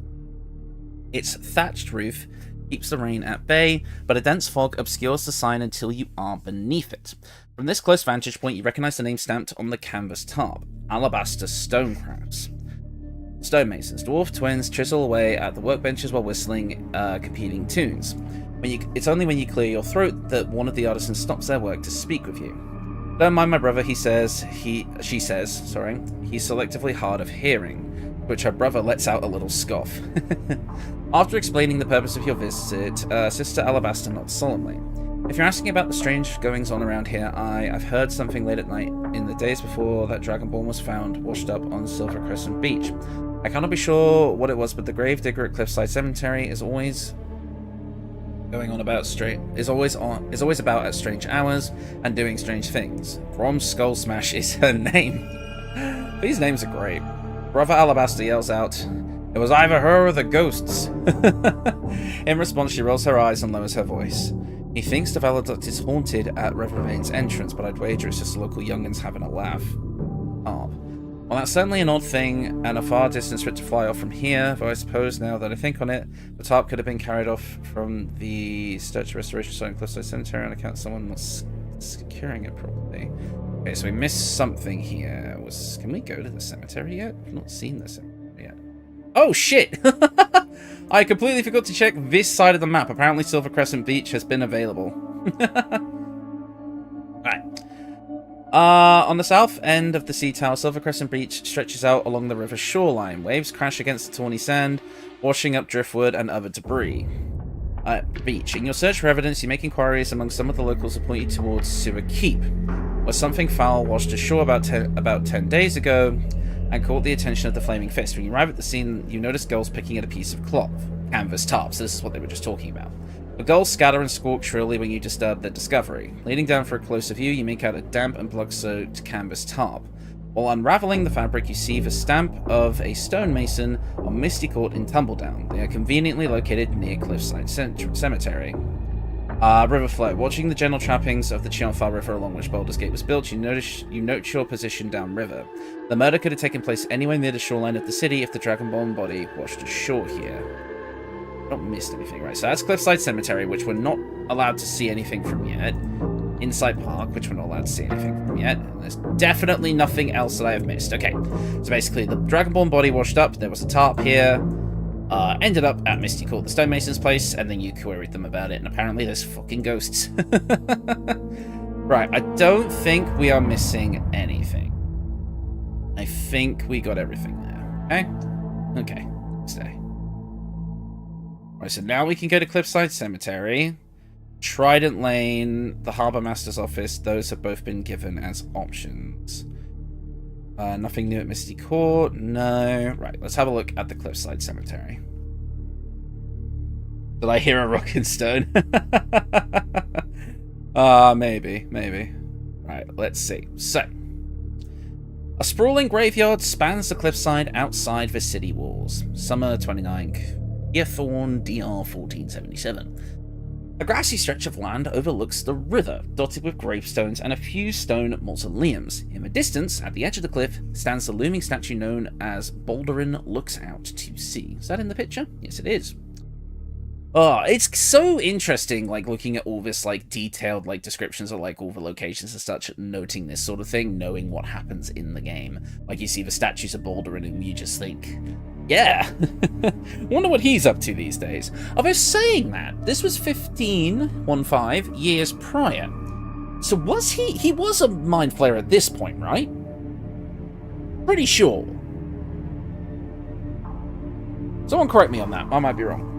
Its thatched roof keeps the rain at bay, but a dense fog obscures the sign until you are beneath it. From this close vantage point, you recognize the name stamped on the canvas tarp: Alabaster Stonecrafts. Stonemasons, dwarf twins, chisel away at the workbenches while whistling competing tunes. It's only when you clear your throat that one of the artisans stops their work to speak with you. Don't mind my brother, she says, he's selectively hard of hearing, which her brother lets out a little scoff. After explaining the purpose of your visit, Sister Alabaster nods solemnly. If you're asking about the strange goings-on around here, I've heard something late at night in the days before that Dragonborn was found washed up on Silver Crescent Beach. I cannot be sure what it was, but the Gravedigger at Cliffside Cemetery is always about at strange hours and doing strange things. Grom's Skull Smash is her name. These names are great. Brother Alabaster yells out, "It was either her or the ghosts." In response, she rolls her eyes and lowers her voice. He thinks the Valaduct is haunted at Revervain's entrance, but I'd wager it's just local young'uns having a laugh. Well, that's certainly an odd thing, and a far distance for it to fly off from here, though I suppose, now that I think on it, the tarp could have been carried off from the Statue Restoration site in Cliffside Cemetery on account of someone not securing it properly. Okay, so we missed something here. Can we go to the cemetery yet? I've not seen the cemetery yet. Oh, shit! I completely forgot to check this side of the map. Apparently Silver Crescent Beach has been available. Alright. On the south end of the sea tower, Silver Crescent Beach stretches out along the river shoreline. Waves crash against the tawny sand, washing up driftwood and other debris. Beach. In your search for evidence, you make inquiries among some of the locals who point you towards Sewer Keep, where something foul washed ashore about 10 days ago and caught the attention of the Flaming Fist. When you arrive at the scene, you notice gulls picking at a piece of cloth. Canvas tarp, so this is what they were just talking about. The gulls scatter and squawk shrilly when you disturb their discovery. Leaning down for a closer view, you make out a damp and blood-soaked canvas tarp. While unraveling the fabric, you see the stamp of a stonemason on Misty Court in Tumbledown. They are conveniently located near Cliffside Cemetery. River flow. Watching the general trappings of the Chionfar River along which Baldur's Gate was built, you note your position downriver. The murder could have taken place anywhere near the shoreline of the city if the Dragonborn body washed ashore here. Not missed anything, right? So that's Cliffside Cemetery, which we're not allowed to see anything from yet. Inside Park, which we're not allowed to see anything from yet. And there's definitely nothing else that I have missed. Okay, so basically the Dragonborn body washed up, there was a tarp here, ended up at Misty Court, the stonemason's place, and then you queried them about it, and apparently there's fucking ghosts. Right, I don't think we are missing anything. I think we got everything there. Okay? Okay, stay. Right, so now we can go to Cliffside Cemetery, Trident Lane, the Harbour Master's office. Those have both been given as options. Nothing new at Misty Court. No. Right, let's have a look at the Cliffside Cemetery. Did I hear a rocking stone? Maybe. Right, let's see. So, a sprawling graveyard spans the cliffside outside the city walls. Summer 29. Thorn DR 1477. A grassy stretch of land overlooks the river, dotted with gravestones and a few stone mausoleums. In the distance, at the edge of the cliff, stands the looming statue known as Baldur looks out to sea. Is that in the picture? Yes, it is. Oh, it's so interesting, like, looking at all this, like, detailed, like, descriptions of, like, all the locations and such, noting this sort of thing, knowing what happens in the game. Like, you see the statues of Baldur and you just think, yeah. Wonder what he's up to these days. Although saying that, this was 15 years prior. So was he was a Mind Flayer at this point, right? Pretty sure. Someone correct me on that, I might be wrong.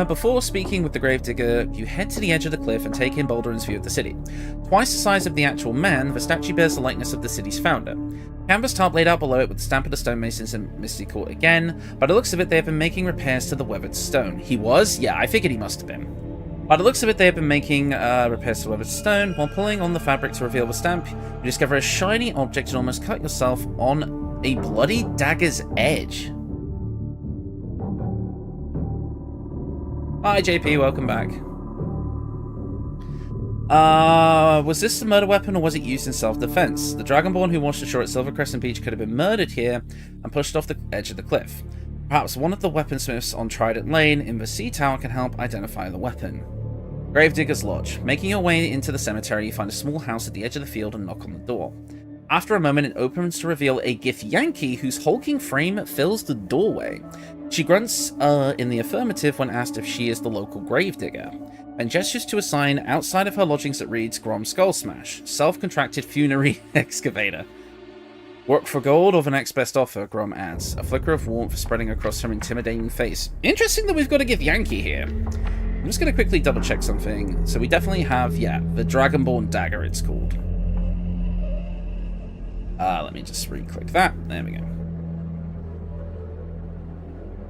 Before speaking with the Gravedigger, you head to the edge of the cliff and take in Baldur's view of the city. Twice the size of the actual man, the statue bears the likeness of the city's founder. Canvas tarp laid out below it with the stamp of the stonemasons in Misty Court again. By the looks of it, they have been making repairs to the weathered stone. He was? Yeah, I figured he must have been. By the looks of it, they have been making repairs to the weathered stone. While pulling on the fabric to reveal the stamp, you discover a shiny object and almost cut yourself on a bloody dagger's edge. Hi JP, welcome back. Was this a murder weapon or was it used in self-defense? The Dragonborn who washed ashore at Silver Crescent Beach could have been murdered here and pushed off the edge of the cliff. Perhaps one of the weaponsmiths on Trident Lane in the sea tower can help identify the weapon. Gravedigger's Lodge. Making your way into the cemetery, you find a small house at the edge of the field and knock on the door. After a moment, it opens to reveal a Githyanki whose hulking frame fills the doorway. She grunts in the affirmative when asked if she is the local Gravedigger, and gestures to a sign outside of her lodgings that reads Grom Skullsmash, self-contracted funerary excavator. Work for gold or the next best offer, Grom adds, a flicker of warmth spreading across her intimidating face. Interesting that we've got a Githyanki here. I'm just going to quickly double check something. So we definitely have, yeah, the Dragonborn Dagger it's called. Let me just re-click that. There we go.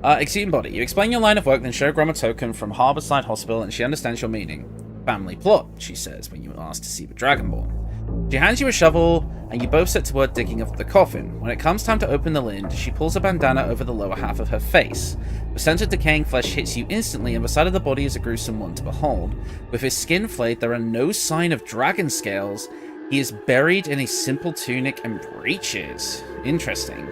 Exceeding body. You explain your line of work, then show Grom a token from Harborside Hospital, and she understands your meaning. Family plot, she says, when you ask to see the Dragonborn. She hands you a shovel, and you both set to work digging up the coffin. When it comes time to open the lid, she pulls a bandana over the lower half of her face. The scent of decaying flesh hits you instantly, and the side of the body is a gruesome one to behold. With his skin flayed, there are no sign of dragon scales. He is buried in a simple tunic and breeches. Interesting.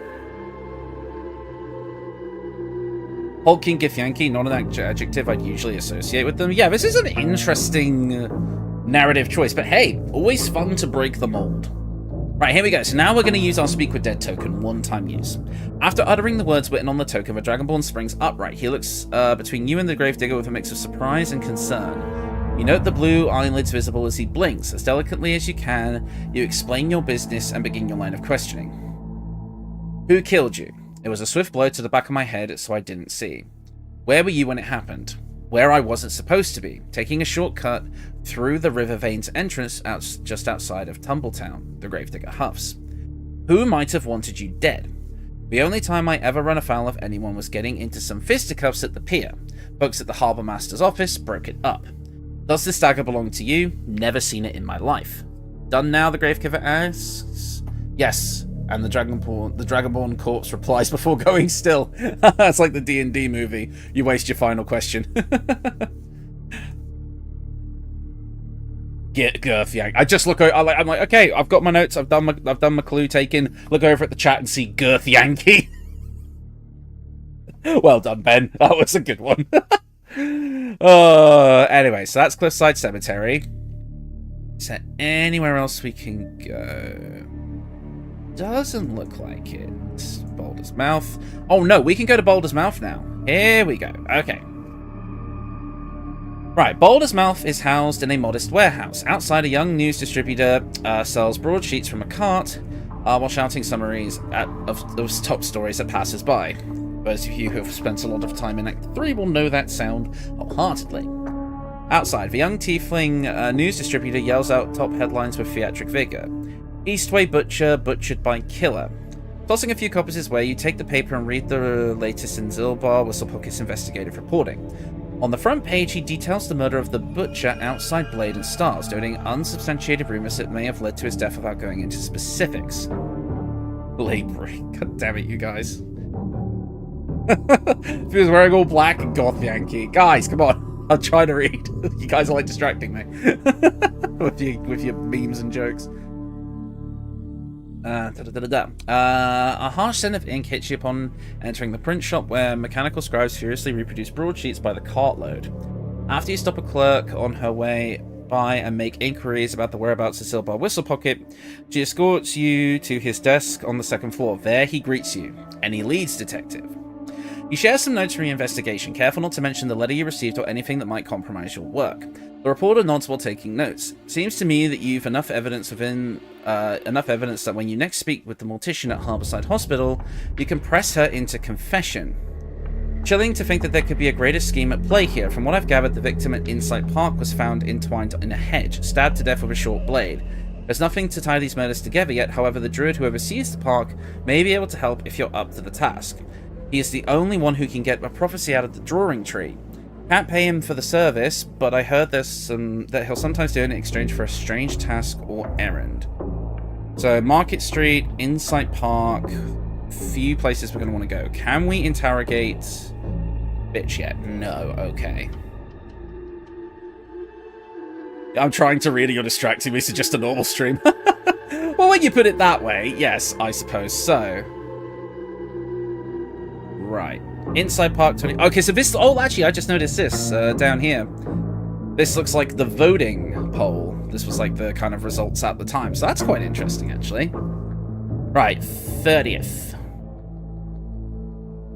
Hulking Githyanki, not an adjective I'd usually associate with them. Yeah, this is an interesting narrative choice, but hey, always fun to break the mold. Right, here we go. So now we're going to use our Speak with Dead token, one-time use. After uttering the words written on the token, the Dragonborn springs upright. He looks between you and the Gravedigger with a mix of surprise and concern. You note the blue eyelids visible as he blinks. As delicately as you can, you explain your business and begin your line of questioning. Who killed you? It was a swift blow to the back of my head, so I didn't see. Where were you when it happened? Where I wasn't supposed to be, taking a shortcut through the river veins entrance just outside of Tumbletown, the Gravedigger huffs. Who might have wanted you dead? The only time I ever run afoul of anyone was getting into some fisticuffs at the pier. Folks at the Harbour Master's office broke it up. Does this dagger belong to you? Never seen it in my life. Done now, the Gravedigger asks. Yes. And the Dragonborn corpse replies before going still. That's like the D&D movie. You waste your final question. Get Githyanki. I just look over. I'm like, okay, I've got my notes. I've done my clue taking. Look over at the chat and see Githyanki. Well done, Ben. That was a good one. Anyway, so that's Cliffside Cemetery. Is there anywhere else we can go? Doesn't look like it. Baldur's Mouth. Oh no, we can go to Baldur's Mouth now. Here we go. Okay. Right, Baldur's Mouth is housed in a modest warehouse. Outside, a young news distributor sells broadsheets from a cart while shouting summaries of those top stories that passes by. Those of you who have spent a lot of time in Act 3 will know that sound wholeheartedly. Outside, the young tiefling news distributor yells out top headlines with theatric vigor. Eastway Butcher, butchered by killer. Tossing a few copies his way, you take the paper and read the latest in Zilbar Whistlepocket's investigative reporting. On the front page, he details the murder of the butcher outside Blade and Stars, noting unsubstantiated rumors that may have led to his death without going into specifics. Labory. God damn it, you guys. If he was wearing all black and Githyanki. Guys, come on. I'll try to read. You guys are like distracting me. with your memes and jokes. A harsh scent of ink hits you upon entering the print shop, where mechanical scribes furiously reproduce broadsheets by the cartload. After you stop a clerk on her way by and make inquiries about the whereabouts of Silbar Whistlepocket, she escorts you to his desk on the second floor. There he greets you. Any leads, detective? You share some notes from your investigation, careful not to mention the letter you received or anything that might compromise your work. The reporter nods while taking notes. Seems to me that you've enough evidence that when you next speak with the mortician at Harborside Hospital, you can press her into confession. Chilling to think that there could be a greater scheme at play here. From what I've gathered, the victim at Insight Park was found entwined in a hedge, stabbed to death with a short blade. There's nothing to tie these murders together yet, however the druid who oversees the park may be able to help if you're up to the task. He is the only one who can get a prophecy out of the drawing tree. Can't pay him for the service, but I heard that he'll sometimes do it in exchange for a strange task or errand. So, Market Street, Insight Park, few places we're going to want to go. Can we interrogate bitch yet? No, okay. I'm trying to read, you're distracting me, so just a normal stream. Well, when you put it that way, yes, I suppose so. Right. Inside Park 20... Okay, so this... Oh, actually, I just noticed this down here. This looks like the voting poll. This was like the kind of results at the time. So that's quite interesting, actually. Right, 30th.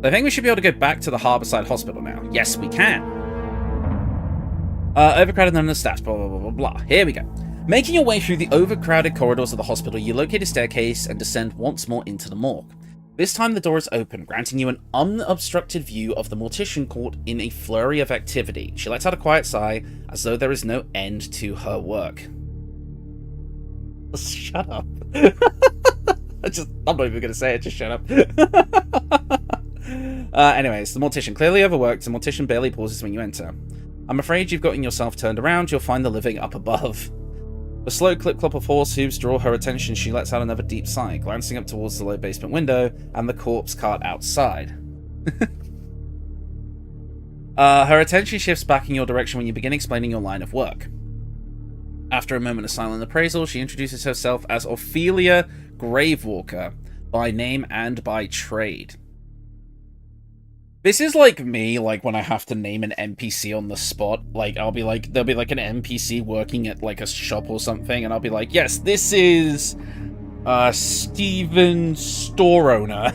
I think we should be able to go back to the Harborside Hospital now. Yes, we can. Overcrowded and understaffed, blah, blah, blah, blah, blah. Here we go. Making your way through the overcrowded corridors of the hospital, you locate a staircase and descend once more into the morgue. This time the door is open, granting you an unobstructed view of the mortician court in a flurry of activity. She lets out a quiet sigh, as though there is no end to her work. Shut up. I'm not even going to say it, just shut up. Anyways, the mortician, clearly overworked, the mortician barely pauses when you enter. I'm afraid you've gotten yourself turned around, you'll find the living up above. The slow clip-clop of horse hooves draw her attention. She lets out another deep sigh, glancing up towards the low basement window and the corpse cart outside. Her attention shifts back in your direction when you begin explaining your line of work. After a moment of silent appraisal, she introduces herself as Ophelia Gravewalker, by name and by trade. This is like me, like, when I have to name an NPC on the spot. Like, I'll be like, there'll be like an NPC working at like a shop or something, and I'll be like, yes, this is Steven Store Owner.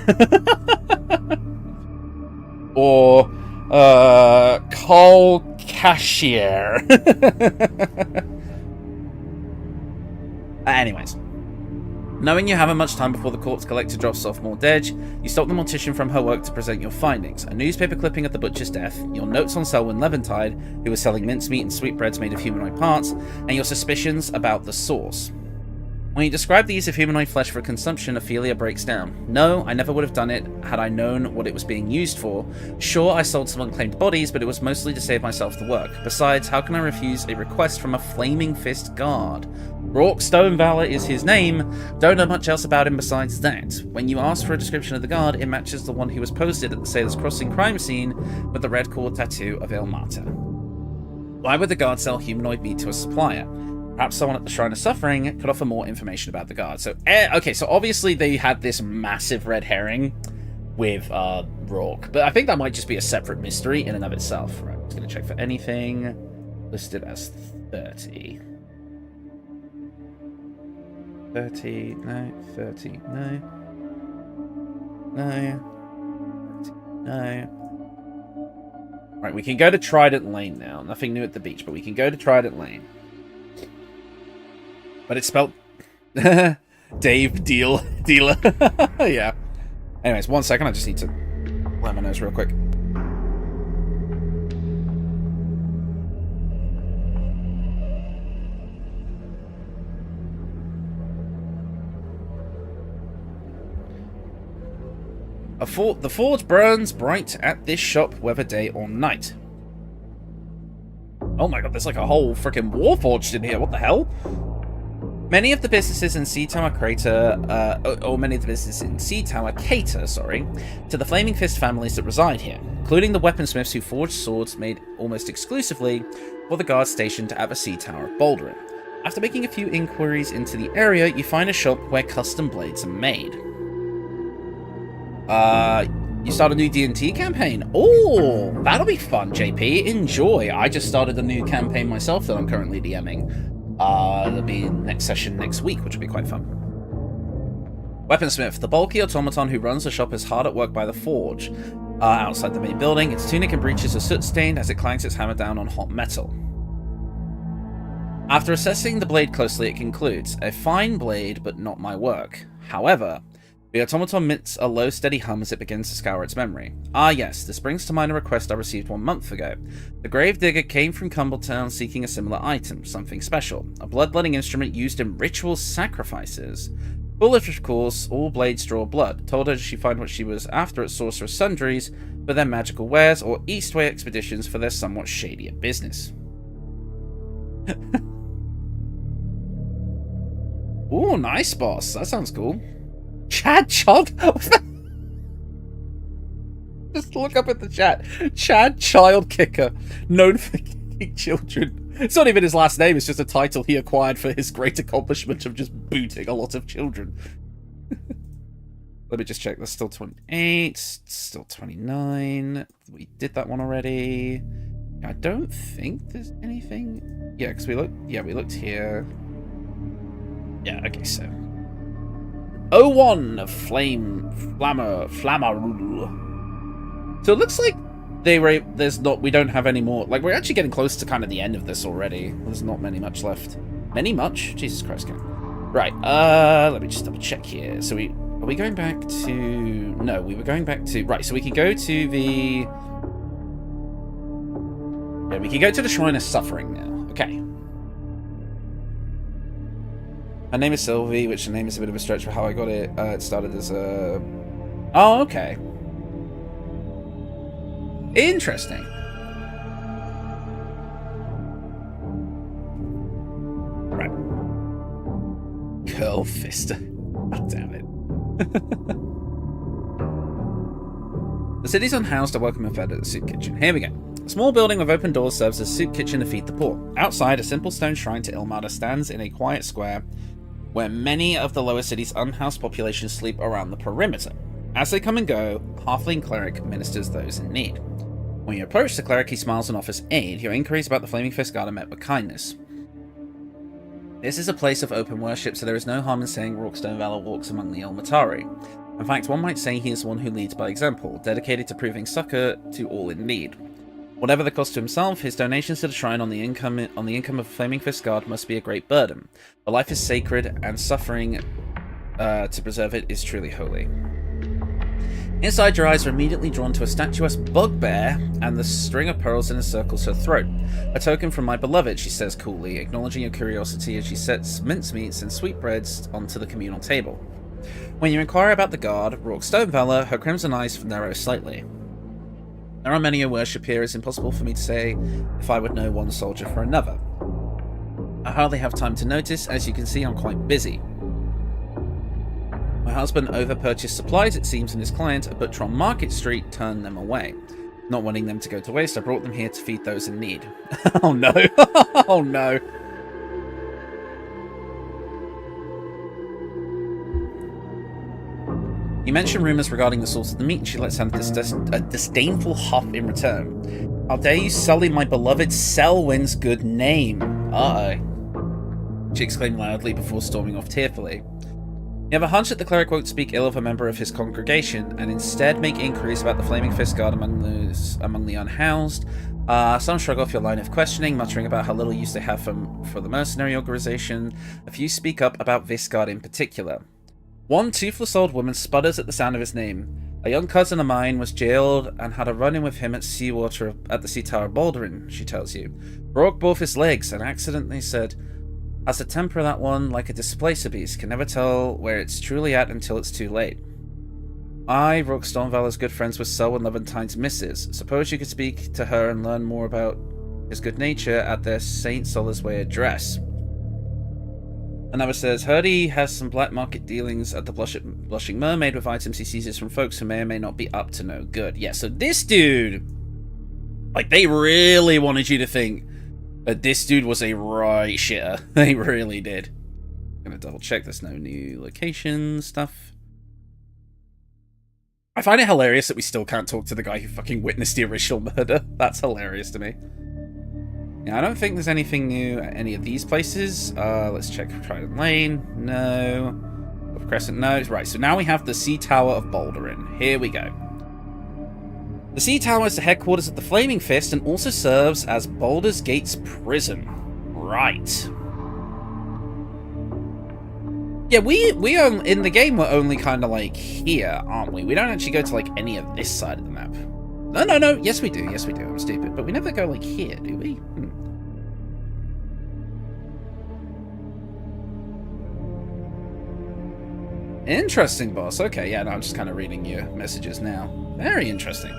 Or Carl Cashier. Anyways. Knowing you haven't much time before the corpse collector drops off more dead, you stop the mortician from her work to present your findings. A newspaper clipping of the butcher's death, your notes on Selwyn Levantide, who was selling mincemeat and sweetbreads made of humanoid parts, and your suspicions about the source. When you describe the use of humanoid flesh for consumption, Ophelia breaks down. No, I never would have done it had I known what it was being used for. Sure, I sold some unclaimed bodies, but it was mostly to save myself the work. Besides, how can I refuse a request from a Flaming Fist guard? Rourke Stonevalor is his name. Don't know much else about him besides that. When you ask for a description of the guard, it matches the one who was posted at the Sailor's Crossing crime scene with the red cord tattoo of El Mata. Why would the guard sell humanoid meat to a supplier? Perhaps someone at the Shrine of Suffering could offer more information about the guard. So, okay, so obviously they had this massive red herring with Rourke, but I think that might just be a separate mystery in and of itself. Right, I'm just going to check for anything listed as 30. 30, no, 30, no. No. 30, no. Right, we can go to Trident Lane now. Nothing new at the beach, but we can go to Trident Lane. But it's spelled Dave Dealer. Yeah. Anyways, 1 second. I just need to blow my nose real quick. The forge burns bright at this shop, whether day or night. Oh my god, there's like a whole freaking warforged in here. What the hell? Many of the businesses in Sea Tower cater, to the Flaming Fist families that reside here, including the weaponsmiths who forge swords made almost exclusively for the guard stationed at the Sea Tower of Baldur. After making a few inquiries into the area, you find a shop where custom blades are made. You start a new D&T campaign? Oh, that'll be fun, JP. Enjoy. I just started a new campaign myself that I'm currently DMing. It'll be next session next week, which will be quite fun. Weaponsmith. The bulky automaton who runs the shop is hard at work by the forge. Outside the main building, its tunic and breeches are soot-stained as it clanks its hammer down on hot metal. After assessing the blade closely, it concludes, a fine blade, but not my work. However, the automaton emits a low, steady hum as it begins to scour its memory. Ah yes, this brings to mind a request I received 1 month ago. The Gravedigger came from Cumbletown seeking a similar item, something special. A bloodletting instrument used in ritual sacrifices. Bullet, of course, all blades draw blood. Told her she'd find what she was after at Sorcerer Sundries for their magical wares or Eastway expeditions for their somewhat shadier business. Ooh, nice, boss. That sounds cool. Chad Child? Just look up at the chat. Chad Child Kicker, known for kicking children. It's not even his last name, it's just a title he acquired for his great accomplishment of just booting a lot of children. Let me just check. That's still 28, still 29. We did that one already. I don't think there's anything. Yeah, because we looked here. Yeah, okay, so 01 of Flammer. So it looks like we don't have any more. Like, we're actually getting close to kind of the end of this already. There's not much left. Much? Jesus Christ, gang. Right, let me just double check here. So are we going back to... No, we were going back to... Right, so we can go to the... Yeah, we can go to the Shrine of Suffering now. Okay. Her name is Sylvie, which the name is a bit of a stretch for how I got it. It started as a... Oh, okay. Interesting. Right. Curl Fister. God damn it. The city's unhoused, a welcome and fed at the soup kitchen. Here we go. A small building with open doors serves as a soup kitchen to feed the poor. Outside, a simple stone shrine to Ilmater stands in a quiet square where many of the lower city's unhoused population sleep around the perimeter. As they come and go, halfling cleric ministers those in need. When you approach the cleric, he smiles and offers aid. Your inquiries about the Flaming Fist Guard are met with kindness. This is a place of open worship, so there is no harm in saying Rockstone Valor walks among the Ilmatari. In fact, one might say he is one who leads by example, dedicated to proving succor to all in need. Whatever the cost to himself, his donations to the shrine on the income of Flaming Fist Guard must be a great burden. But life is sacred, and suffering to preserve it is truly holy. Inside, your eyes are immediately drawn to a statuesque bugbear and the string of pearls that encircles her throat. A token from my beloved, she says coolly, acknowledging your curiosity as she sets mincemeats and sweetbreads onto the communal table. When you inquire about the guard, Rockstone Valor, her crimson eyes narrow slightly. There are many who worship here. It's impossible for me to say if I would know one soldier for another. I hardly have time to notice. As you can see, I'm quite busy. My husband over-purchased supplies, it seems, and his client, a butcher on Market Street, turned them away. Not wanting them to go to waste, I brought them here to feed those in need. Oh no. Oh no. You mention rumours regarding the source of the meat, and she lets out a disdainful huff in return. How dare you sully my beloved Selwyn's good name? Uh-oh. She exclaimed loudly before storming off tearfully. You have a hunch that the cleric won't speak ill of a member of his congregation, and instead make inquiries about the Flaming Fist Guard among the unhoused. Some shrug off your line of questioning, muttering about how little use they have for the mercenary organization. A few speak up about this guard in particular. One toothless old woman sputters at the sound of his name. A young cousin of mine was jailed and had a run-in with him at Seawater at the Sea Tower of Baldur, she tells you. Broke both his legs and accidentally said, "Has the temper of that one like a displacer beast, can never tell where it's truly at until it's too late." I, Rockstone Valor's good friends with Selwyn Leventine's missus. Suppose you could speak to her and learn more about his good nature at their St. Solace Way address. Another says, heard he has some black market dealings at the Blushing Mermaid with items he seizes from folks who may or may not be up to no good. Yeah, so this dude, like, they really wanted you to think This dude was a right shitter. He really did. Gonna double check there's no new location stuff. I find it hilarious that we still can't talk to the guy who fucking witnessed the original murder. That's hilarious to me. Yeah, I don't think there's anything new at any of these places. Let's check Trident Lane. No. Crescent, no. Right, so now we have the Sea Tower of Baldur. Here we go. The Sea Tower is the headquarters of the Flaming Fist and also serves as Baldur's Gate's prison. Right. Yeah, we in the game we're only kind of like here, aren't we? We don't actually go to like any of this side of the map. No. Yes, we do. Yes, we do. I'm stupid. But we never go like here, do we? Interesting, boss. Okay, yeah, no, I'm just kind of reading your messages now. Very interesting.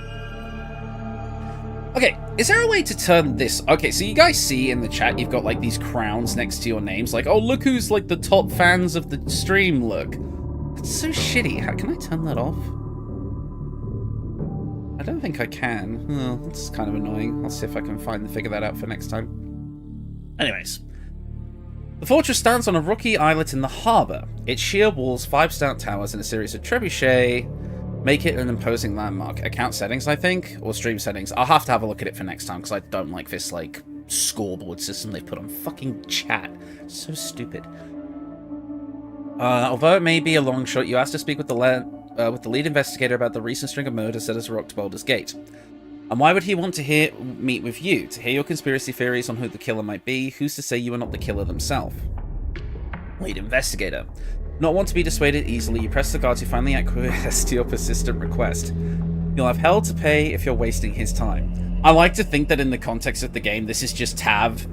Okay, is there a way to turn this? Okay, so you guys see in the chat, you've got like these crowns next to your names. Like, oh, look who's like the top fans of the stream, look. That's so shitty. How can I turn that off? I don't think I can. Oh, that's kind of annoying. I'll see if I can figure that out for next time. Anyways. The fortress stands on a rocky islet in the harbour. Its sheer walls, 5 stout towers, and a series of trebuchets make it an imposing landmark. Account settings, I think? Or stream settings. I'll have to have a look at it for next time, because I don't like this, like, scoreboard system they've put on fucking chat. So stupid. Although it may be a long shot, you asked to speak with the lead investigator about the recent string of murders that has rocked Baldur's Gate. And why would he want to meet with you? To hear your conspiracy theories on who the killer might be? Who's to say you are not the killer themselves? Lead investigator. Not want to be dissuaded easily, you press the guard to finally acquiesce to your persistent request. You'll have hell to pay if you're wasting his time. I like to think that in the context of the game, this is just Tav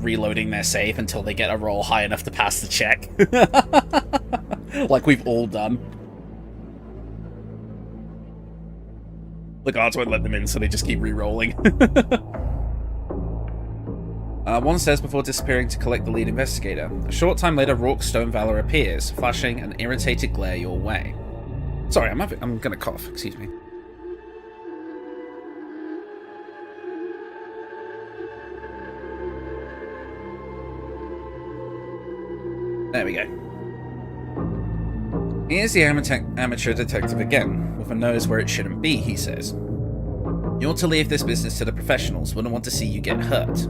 reloading their save until they get a roll high enough to pass the check. Like we've all done. The guards won't let them in, so they just keep re-rolling. One says before disappearing to collect the lead investigator. A short time later, Rourke Stonevalor appears, flashing an irritated glare your way. Sorry, I'm gonna cough, excuse me. There we go. Here's the amateur detective again, with a nose where it shouldn't be, he says. You ought to leave this business to the professionals, wouldn't want to see you get hurt.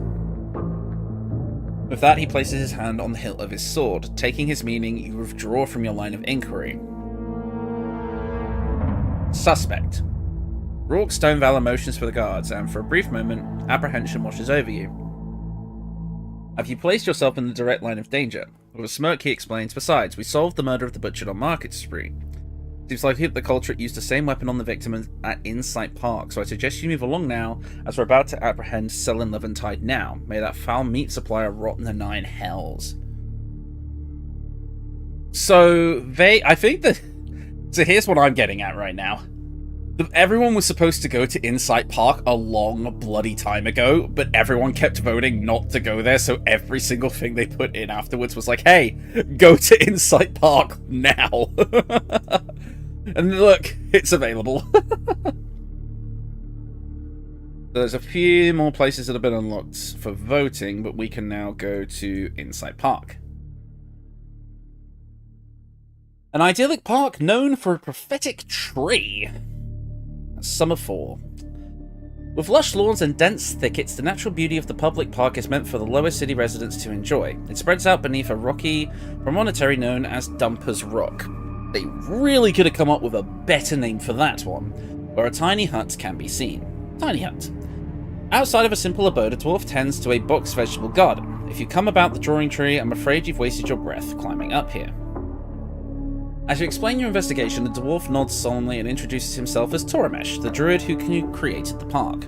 With that, he places his hand on the hilt of his sword, taking his meaning, you withdraw from your line of inquiry. Suspect. Rourke Stonevalor motions for the guards, and for a brief moment, apprehension washes over you. Have you placed yourself in the direct line of danger? With a smirk, he explains, besides, we solved the murder of the butcher on Market Spree. Seems like the culprit used the same weapon on the victim at Insight Park, so I suggest you move along now, as we're about to apprehend Selin Levantide now. May that foul meat supplier rot in the 9 hells. So, I think that... So here's what I'm getting at right now. Everyone was supposed to go to Insight Park a long bloody time ago, but everyone kept voting not to go there, so every single thing they put in afterwards was like, hey, go to Insight Park now. And look, it's available. There's a few more places that have been unlocked for voting, but we can now go to Insight Park. An idyllic park known for a prophetic tree. Summer fall. With lush lawns and dense thickets, the natural beauty of the public park is meant for the lower city residents to enjoy. It spreads out beneath a rocky promontory known as Dumper's Rock. They really could have come up with a better name for that one, where a tiny hut can be seen. Tiny hut. Outside of a simple abode, a dwarf tends to a box vegetable garden. If you come about the drawing tree, I'm afraid you've wasted your breath climbing up here. As you explain your investigation, the dwarf nods solemnly and introduces himself as Toramesh, the druid who created the park.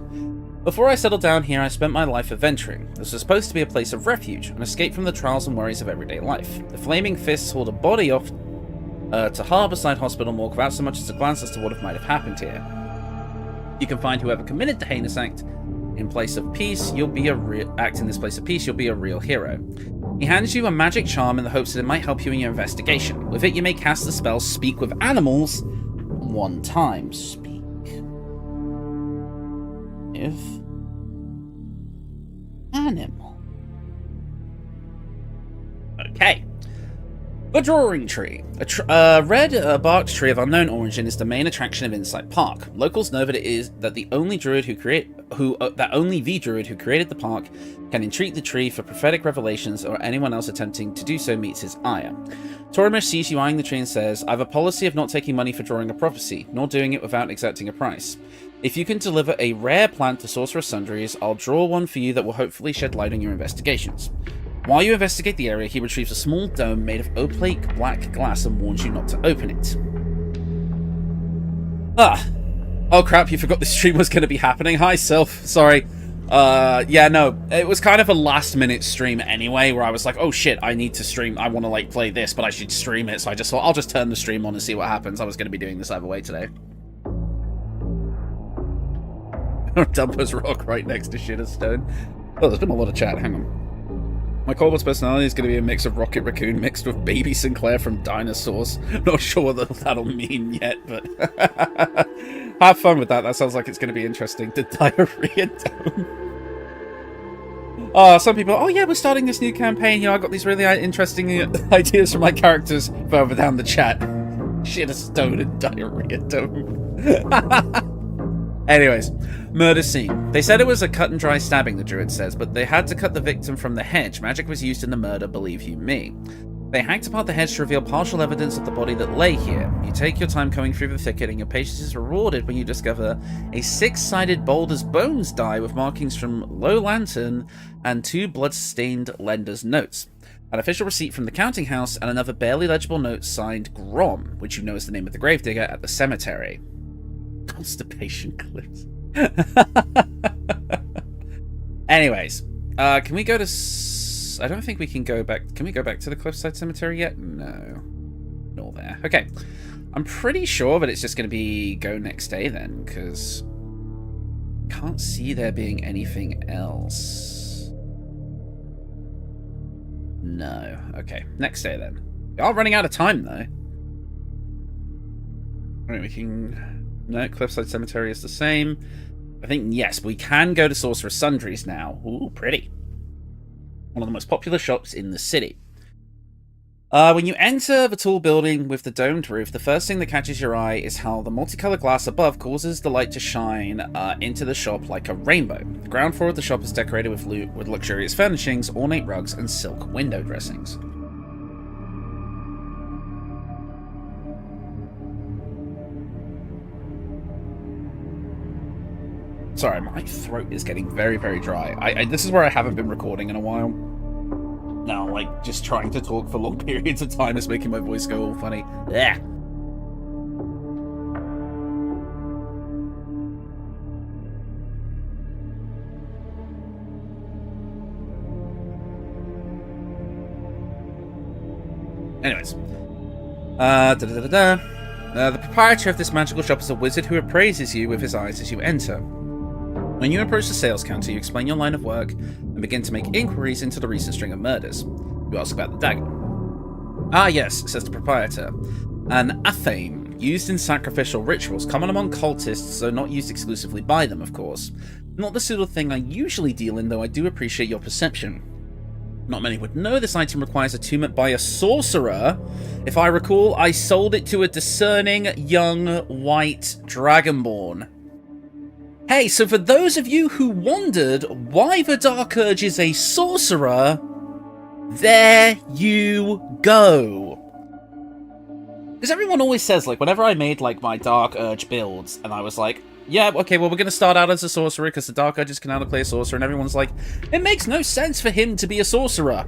Before I settled down here, I spent my life adventuring. This was supposed to be a place of refuge, an escape from the trials and worries of everyday life. The Flaming Fists hauled a body off to Harborside Hospital morgue without so much as a glance as to what might have happened here. You can find whoever committed the heinous act. In place of peace, you'll be a real hero. He hands you a magic charm in the hopes that it might help you in your investigation. With it, you may cast the spell Speak with Animals 1 time. Speak with Animals. Okay. The Drawing Tree. A red barked tree of unknown origin is the main attraction of Insight Park. Locals know that it is that the only druid who only the druid who created the park can entreat the tree for prophetic revelations, or anyone else attempting to do so meets his ire. Torimish sees you eyeing the tree and says, "I have a policy of not taking money for drawing a prophecy, nor doing it without exacting a price. If you can deliver a rare plant to Sorcerer Sundries, I'll draw one for you that will hopefully shed light on your investigations." While you investigate the area, he retrieves a small dome made of opaque black glass and warns you not to open it. Oh crap, you forgot this stream was going to be happening. Hi, Sylph. Sorry. Yeah, no, it was kind of a last-minute stream anyway, where I was like, oh shit, I need to stream, I want to, like, play this, but I should stream it, so I just thought, I'll just turn the stream on and see what happens. I was going to be doing this either way today. Dumper's rock right next to Shitterstone. Oh, there's been a lot of chat, hang on. My Corvus personality is going to be a mix of Rocket Raccoon mixed with Baby Sinclair from Dinosaurs. Not sure what that'll mean yet, but have fun with that. That sounds like it's going to be interesting. The Diarrhea Dome. Some people, oh yeah, we're starting this new campaign. You know, I got these really interesting ideas for my characters further down the chat. Shitterstone and Diarrhea Dome. Anyways, murder scene. They said it was a cut and dry stabbing, the druid says, but they had to cut the victim from the hedge. Magic was used in the murder, believe you me. They hacked apart the hedge to reveal partial evidence of the body that lay here. You take your time coming through the thicket, and your patience is rewarded when you discover a six-sided Baldur's Bones die with markings from Low Lantern and 2 blood-stained lender's notes. An official receipt from the counting house, and another barely legible note signed Grom, which you know is the name of the gravedigger at the cemetery. Constipation clips. Anyways, can we go to... I don't think we can go back... Can we go back to the Cliffside Cemetery yet? No. Nor there. Okay. I'm pretty sure that it's just going to be go next day then, because... Can't see there being anything else. No. Okay. Next day then. We are running out of time, though. Alright, we can... No, Cliffside Cemetery is the same. I think, yes, we can go to Sorcerer Sundries now. Ooh, pretty. One of the most popular shops in the city. When you enter the tall building with the domed roof, the first thing that catches your eye is how the multicolored glass above causes the light to shine into the shop like a rainbow. The ground floor of the shop is decorated with luxurious furnishings, ornate rugs, and silk window dressings. Sorry, my throat is getting very, very dry. This is where I haven't been recording in a while. Now, like, just trying to talk for long periods of time is making my voice go all funny. Yeah. Anyways. The proprietor of this magical shop is a wizard who appraises you with his eyes as you enter. When you approach the sales counter, you explain your line of work and begin to make inquiries into the recent string of murders. You ask about the dagger. Ah yes, says the proprietor. An athame, used in sacrificial rituals, common among cultists, though not used exclusively by them, of course. Not the sort of thing I usually deal in, though I do appreciate your perception. Not many would know this item requires attunement by a sorcerer. If I recall, I sold it to a discerning young white dragonborn. Hey, so for those of you who wondered why the Dark Urge is a sorcerer, there you go. Because everyone always says, like, whenever I made, like, my Dark Urge builds, and I was like, yeah, okay, well, we're going to start out as a sorcerer, because the Dark Urge is canonically a sorcerer, and everyone's like, it makes no sense for him to be a sorcerer.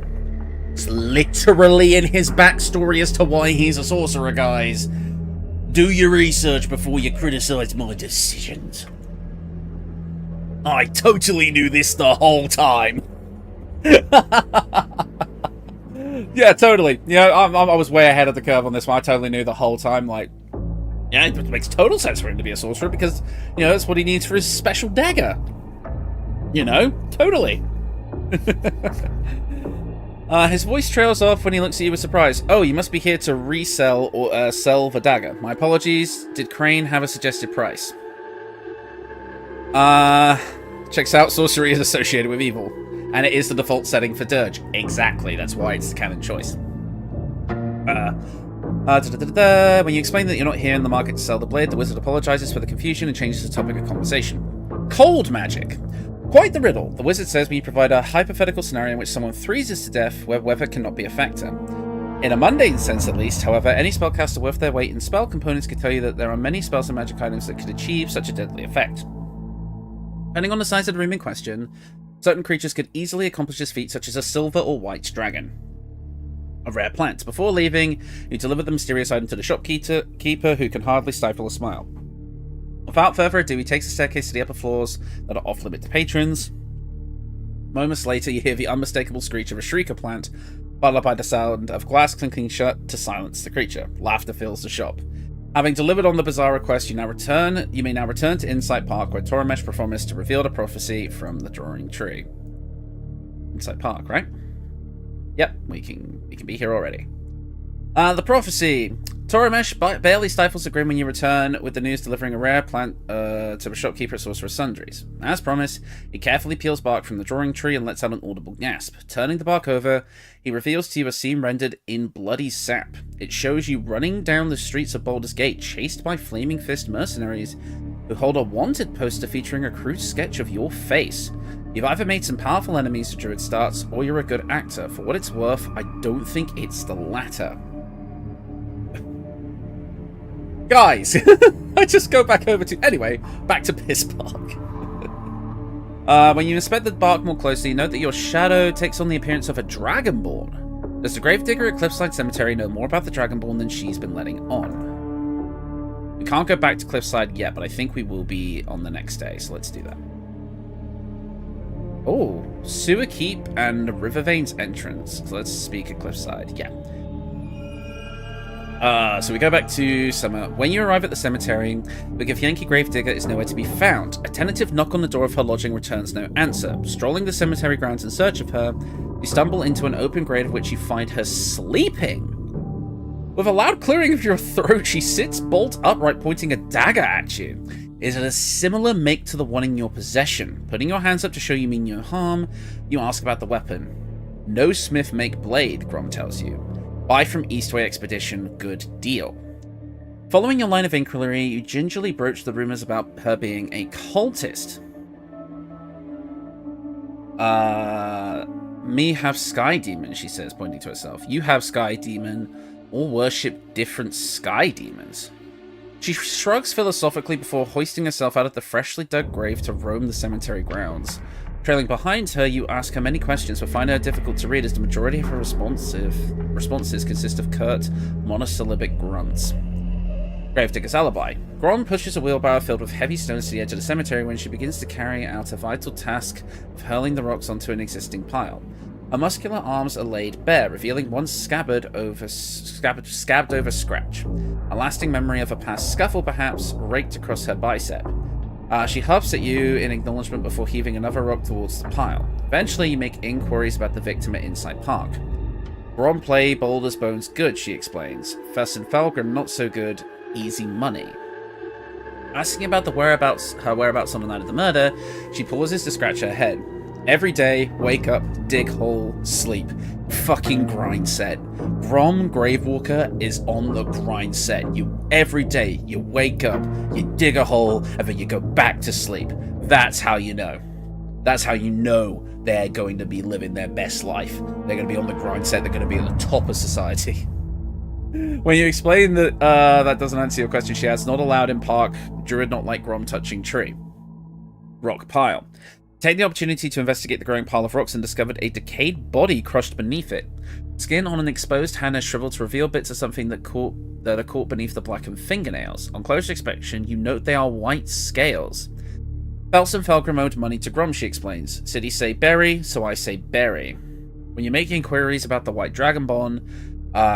It's literally in his backstory as to why he's a sorcerer, guys. Do your research before you criticize my decisions. I totally knew this the whole time. Yeah, totally. Yeah, I was way ahead of the curve on this one. I totally knew the whole time, like, yeah, it makes total sense for him to be a sorcerer because, you know, that's what he needs for his special dagger. You know? Totally. His voice trails off when he looks at you with surprise. Oh, you must be here to resell or sell the dagger. My apologies. Did Crane have a suggested price? Checks out. Sorcery is associated with evil. And it is the default setting for Dirge. Exactly, that's why it's the canon choice. When you explain that you're not here in the market to sell the blade, the wizard apologizes for the confusion and changes the topic of conversation. Cold magic. Quite the riddle. The wizard says when you provide a hypothetical scenario in which someone freezes to death, where weather cannot be a factor. In a mundane sense, at least, however, any spellcaster worth their weight in spell components can tell you that there are many spells and magic items that could achieve such a deadly effect. Depending on the size of the room in question, certain creatures could easily accomplish this feat, such as a silver or white dragon. A rare plant. Before leaving, you deliver the mysterious item to the shopkeeper, who can hardly stifle a smile. Without further ado, he takes the staircase to the upper floors that are off-limit to patrons. Moments later, you hear the unmistakable screech of a shrieker plant, followed by the sound of glass clinking shut to silence the creature. Laughter fills the shop. Having delivered on the bizarre request, you may now return to Insight Park, where Toramesh promised to reveal the prophecy from the drawing tree. Insight Park, right? Yep, we can be here already. The prophecy. Toramesh barely stifles a grin when you return, with the news delivering a rare plant to the shopkeeper at Sorcerer Sundries. As promised, he carefully peels bark from the drawing tree and lets out an audible gasp. Turning the bark over, he reveals to you a scene rendered in bloody sap. It shows you running down the streets of Baldur's Gate, chased by flaming fist mercenaries who hold a wanted poster featuring a crude sketch of your face. You've either made some powerful enemies to Druid starts, or you're a good actor. For what it's worth, I don't think it's the latter. Guys, I just go back over to... Anyway, back to Piss Park. When you inspect the bark more closely, note that your shadow takes on the appearance of a dragonborn. Does the Gravedigger at Cliffside Cemetery know more about the dragonborn than she's been letting on? We can't go back to Cliffside yet, but I think we will be on the next day, so let's do that. Oh, Sewer Keep and Riverveins entrance. So let's speak at Cliffside. Yeah. So we go back to summer. When you arrive at the cemetery, the Githyanki Gravedigger is nowhere to be found. A tentative knock on the door of her lodging returns no answer. Strolling the cemetery grounds in search of her, you stumble into an open grave of which you find her sleeping. With a loud clearing of your throat, she sits bolt upright, pointing a dagger at you. Is it a similar make to the one in your possession? Putting your hands up to show you mean no harm, you ask about the weapon. No smith make blade, Grom tells you. Buy from Eastway Expedition, good deal. Following your line of inquiry, you gingerly broach the rumors about her being a cultist. Me have Sky Demon, she says, pointing to herself. You have Sky Demon. All worship different Sky Demons. She shrugs philosophically before hoisting herself out of the freshly dug grave to roam the cemetery grounds. Trailing behind her, you ask her many questions, but find her difficult to read as the majority of her responses consist of curt, monosyllabic grunts. Gravedigger's alibi. Grom pushes a wheelbarrow filled with heavy stones to the edge of the cemetery when she begins to carry out a vital task of hurling the rocks onto an existing pile. Her muscular arms are laid bare, revealing one scabbed over scratch. A lasting memory of a past scuffle, perhaps, raked across her bicep. She huffs at you in acknowledgement before heaving another rock towards the pile. Eventually, you make inquiries about the victim at Insight Park. Grom play Baldur's Bones good, she explains. Fess and Falgrim not so good, easy money. Asking about her whereabouts on the night of the murder, she pauses to scratch her head. Every day, wake up, dig hole, sleep. Fucking grind set. Grom Gravewalker is on the grind set. Every day, you wake up, you dig a hole, and then you go back to sleep. That's how you know. That's how you know they're going to be living their best life. They're going to be on the grind set, they're going to be on the top of society. When you explain that that doesn't answer your question, she adds, not allowed in park, druid not like Grom touching tree. Rock pile. Take the opportunity to investigate the growing pile of rocks and discovered a decayed body crushed beneath it. Skin on an exposed hand has shriveled to reveal bits of something that are caught beneath the blackened fingernails. On closer inspection, you note they are white scales. Belson Felgrim owed money to Grom, she explains. Cities say bury, so I say bury. When you make inquiries about the white dragonborn,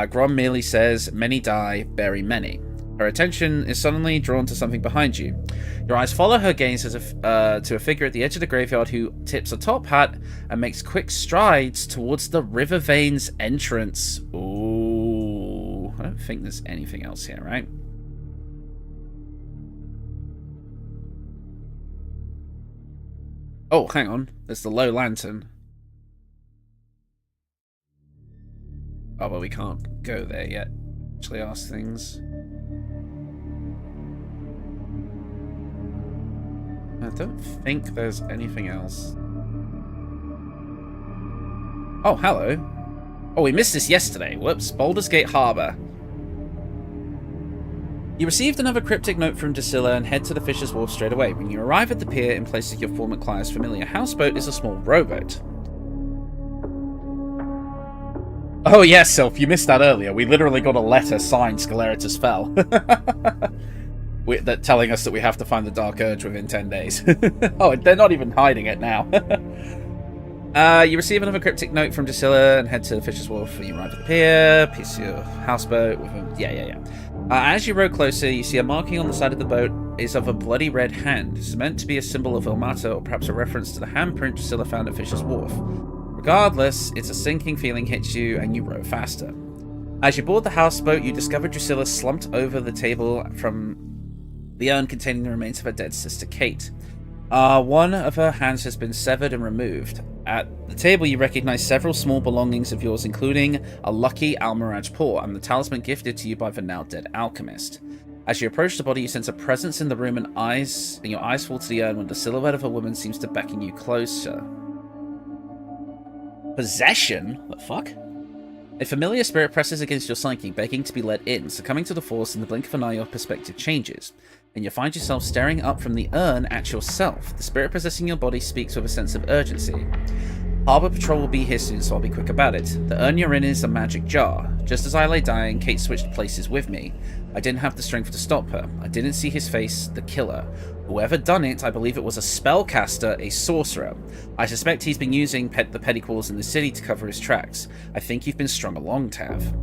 Grom merely says, many die, bury many. Her attention is suddenly drawn to something behind you. Your eyes follow her gaze to a figure at the edge of the graveyard who tips a top hat and makes quick strides towards the Riverveins entrance. Ooh, I don't think there's anything else here, right? Oh, hang on. There's the low lantern. Oh, well, we can't go there yet. Actually ask things. I don't think there's anything else. Oh, hello. Oh, we missed this yesterday. Whoops. Baldur's Gate Harbor. You received another cryptic note from Drusilla and head to the Fisher's Wharf straight away. When you arrive at the pier, in place of your former client's familiar houseboat is a small rowboat. Oh yes, Sylph, you missed that earlier. We literally got a letter signed Sceleritus Fell. Telling us that we have to find the Dark Urge within 10 days. Oh, they're not even hiding it now. You receive another cryptic note from Drusilla and head to the Fisher's Wharf. You arrive at the pier, piece your houseboat with a... Yeah. As you row closer, you see a marking on the side of the boat is of a bloody red hand. It's meant to be a symbol of Ilmata, or perhaps a reference to the handprint Drusilla found at Fisher's Wharf. Regardless, it's a sinking feeling hits you and you row faster. As you board the houseboat, you discover Drusilla slumped over the table from the urn containing the remains of her dead sister Kate. One of her hands has been severed and removed. At the table, you recognize several small belongings of yours, including a lucky Almiraj paw and the talisman gifted to you by the now dead alchemist. As you approach the body, you sense a presence in the room, and your eyes fall to the urn when the silhouette of a woman seems to beckon you closer. Possession? What the fuck? A familiar spirit presses against your psyche, begging to be let in. Succumbing to the force, in the blink of an eye, your perspective changes, and you find yourself staring up from the urn at yourself. The spirit possessing your body speaks with a sense of urgency. Harbour Patrol will be here soon, so I'll be quick about it. The urn you're in is a magic jar. Just as I lay dying, Kate switched places with me. I didn't have the strength to stop her. I didn't see his face, the killer. Whoever done it, I believe it was a spellcaster, a sorcerer. I suspect he's been using the petty quarters in the city to cover his tracks. I think you've been strung along, Tav.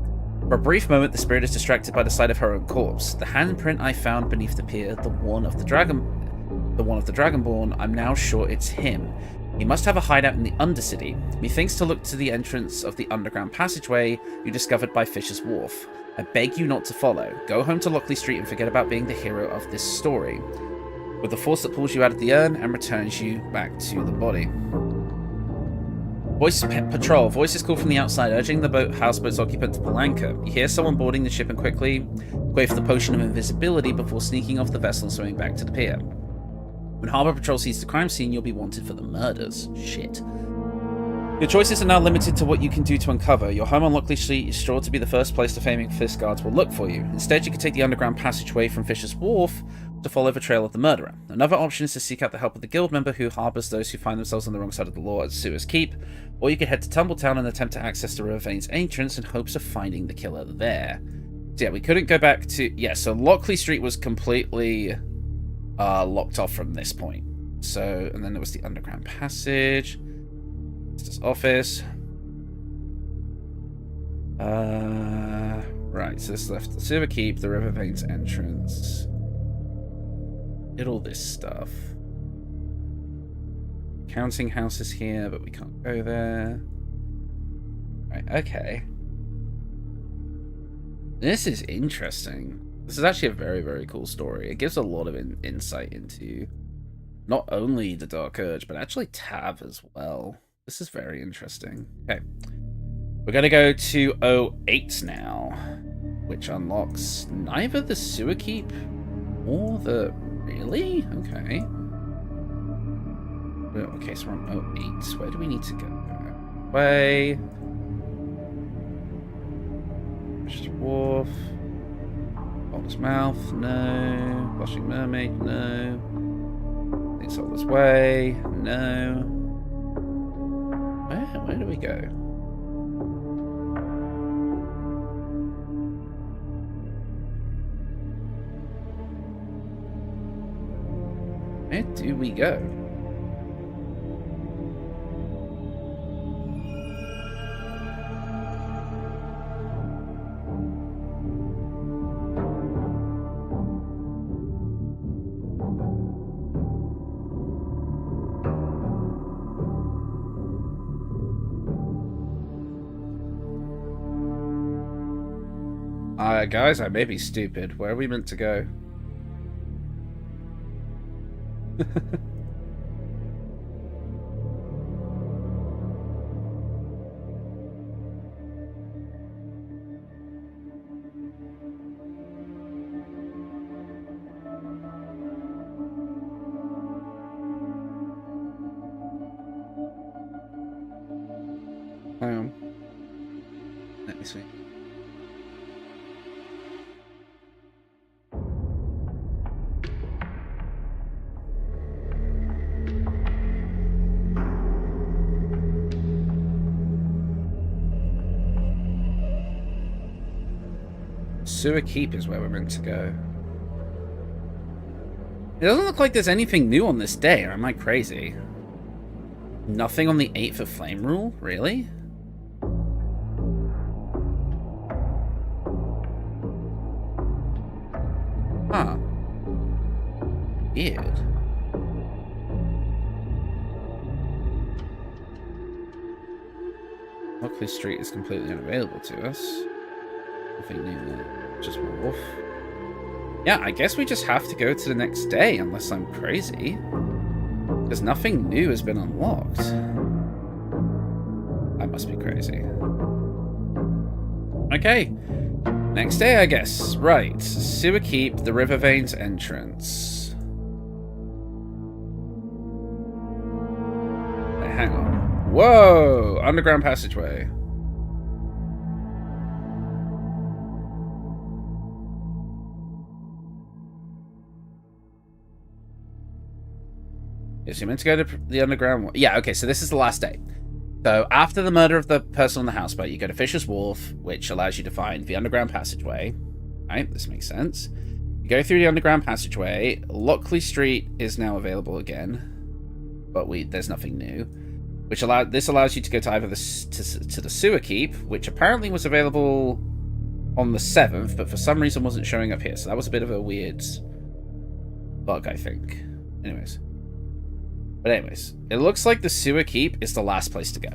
For a brief moment, the spirit is distracted by the sight of her own corpse. The handprint I found beneath the pier, the one of the Dragonborn, I'm now sure it's him. He must have a hideout in the Undercity. Methinks to look to the entrance of the underground passageway you discovered by Fisher's Wharf. I beg you not to follow. Go home to Lockley Street and forget about being the hero of this story, with the force that pulls you out of the urn and returns you back to the body. Patrol. Voices call from the outside, urging the houseboat's occupant to pull anchor. You hear someone boarding the ship and quickly quaff the potion of invisibility before sneaking off the vessel and swimming back to the pier. When Harbour Patrol sees the crime scene, you'll be wanted for the murders. Shit. Your choices are now limited to what you can do to uncover. Your home on Lockley Street is sure to be the first place the Faming Fist guards will look for you. Instead, you can take the underground passageway from Fisher's Wharf to follow the trail of the murderer. Another option is to seek out the help of the guild member who harbours those who find themselves on the wrong side of the law at Suez Keep, or you could head to Tumbletown and attempt to access the River Veins entrance in hopes of finding the killer there. So yeah, we couldn't go back to... Yeah, so Lockley Street was completely locked off from this point. So, and then there was the underground passage. This office. Right, so this left the Silver Keep, the River Veins entrance. Did all this stuff. Counting house is here, but we can't go there. Right, okay. This is interesting. This is actually a very, very cool story. It gives a lot of insight into not only the Dark Urge, but actually Tav as well. This is very interesting. Okay. We're going to go to 08 now, which unlocks neither the Sewer Keep or the... Really? Okay. Okay, so we're on 08. Where do we need to go? Way. Wharf. Balder's Mouth, no. Blushing Mermaid, no. Isolde's Way, no. Where do we go? Where do we go? Guys, I may be stupid. Where are we meant to go? Let me see. Sewer Keep is where we're meant to go. It doesn't look like there's anything new on this day, or am I crazy? Nothing on the 8th of Flame Rule? Really? Huh. Weird. Lockley Street is completely unavailable to us. Nothing new there. Just Wharf. Yeah, I guess we just have to go to the next day, unless I'm crazy. Because nothing new has been unlocked. I must be crazy. Okay. Next day, I guess. Right. Sewer Keep, the River Veins entrance. Hey, hang on. Whoa! Underground passageway. Yes, you're meant to go to the underground. Yeah, okay, so this is the last day. So after the murder of the person on the houseboat, you go to Fisher's Wharf, which allows you to find the underground passageway. Right, this makes sense. You go through the underground passageway. Lockley Street is now available again, but there's nothing new. This allows you to go to either to the Sewer Keep, which apparently was available on the 7th, but for some reason wasn't showing up here. So that was a bit of a weird bug, I think. But anyways, it looks like the Sewer Keep is the last place to go.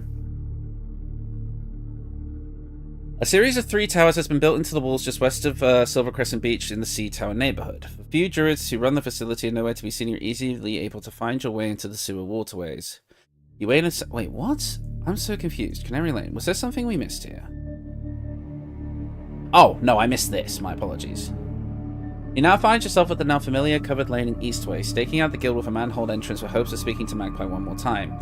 A series of 3 towers has been built into the walls just west of Silver Crescent Beach in the Sea Tower neighborhood. A few druids who run the facility are nowhere to be seen. You're easily able to find your way into the sewer waterways. You wait and wait, what? I'm so confused. Canary Lane. Was there something we missed here? Oh, no, I missed this. My apologies. You now find yourself at the now familiar covered lane in Eastway, staking out the guild with a manhole entrance with hopes of speaking to Magpie one more time.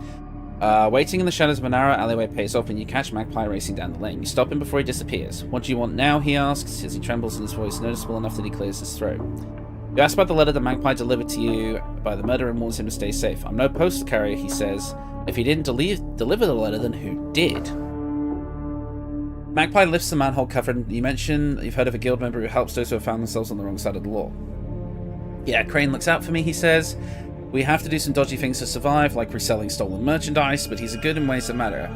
Waiting in the shadows of a narrow alleyway pays off when you catch Magpie racing down the lane. You stop him before he disappears. What do you want now, he asks, as he trembles in his voice noticeable enough that he clears his throat. You ask about the letter that Magpie delivered to you by the murderer and warns him to stay safe. I'm no postal carrier, he says. If he didn't deliver the letter, then who did? Magpie lifts the manhole cover, and you mention you've heard of a guild member who helps those who have found themselves on the wrong side of the law. Yeah, Crane looks out for me, he says. We have to do some dodgy things to survive, like reselling stolen merchandise, but he's a good in ways that matter.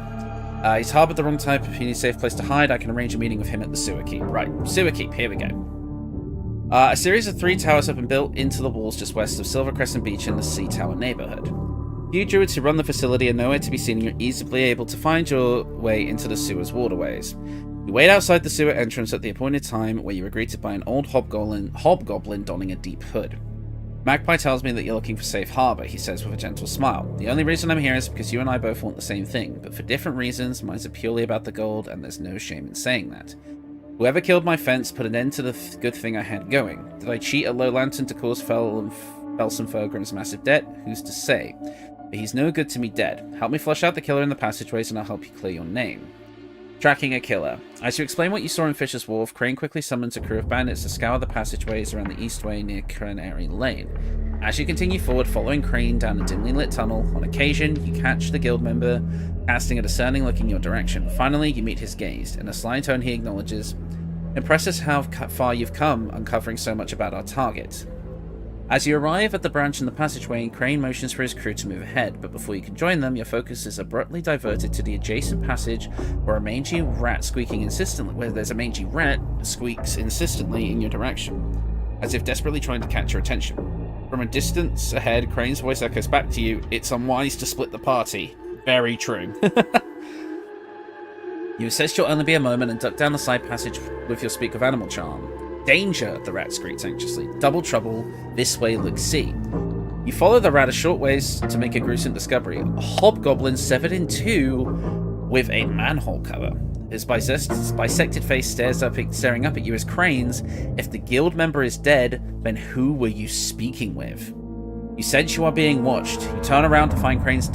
He's harbored the wrong type. If you need a safe place to hide, I can arrange a meeting with him at the Sewer Keep. Right, Sewer Keep, here we go. A series of 3 towers have been built into the walls just west of Silver Crescent Beach in the Sea Tower neighborhood. Few druids who run the facility are nowhere to be seen, and you're easily able to find your way into the sewer's waterways. You wait outside the sewer entrance at the appointed time, where you are greeted by an old hobgoblin donning a deep hood. Magpie tells me that you're looking for safe harbor, he says with a gentle smile. The only reason I'm here is because you and I both want the same thing, but for different reasons. Mine's are purely about the gold, and there's no shame in saying that. Whoever killed my fence put an end to the good thing I had going. Did I cheat a low lantern to cause Felsen Fergrim's massive debt? Who's to say? But he's no good to me dead. Help me flush out the killer in the passageways, and I'll help you clear your name. Tracking a killer. As you explain what you saw in Fisher's Wharf, Crane quickly summons a crew of bandits to scour the passageways around the Eastway near Canary Lane. As you continue forward, following Crane down a dimly lit tunnel, on occasion, you catch the guild member casting a discerning look in your direction. Finally, you meet his gaze. In a sly tone, he acknowledges, "Impressive how far you've come, uncovering so much about our target." As you arrive at the branch in the passageway, Crane motions for his crew to move ahead, but before you can join them, your focus is abruptly diverted to the adjacent passage where there's a mangy rat squeaks insistently in your direction, as if desperately trying to catch your attention. From a distance ahead, Crane's voice echoes back to you, "It's unwise to split the party." Very true. You insist you'll only be a moment and duck down the side passage with your speak of animal charm. "Danger!" the rat screams anxiously. "Double trouble. This way, look see." You follow the rat a short ways to make a gruesome discovery. A hobgoblin severed in 2 with a manhole cover. His bisected face staring up at you as Crane's. If the guild member is dead, then who were you speaking with? You sense you are being watched. You turn around to find Crane's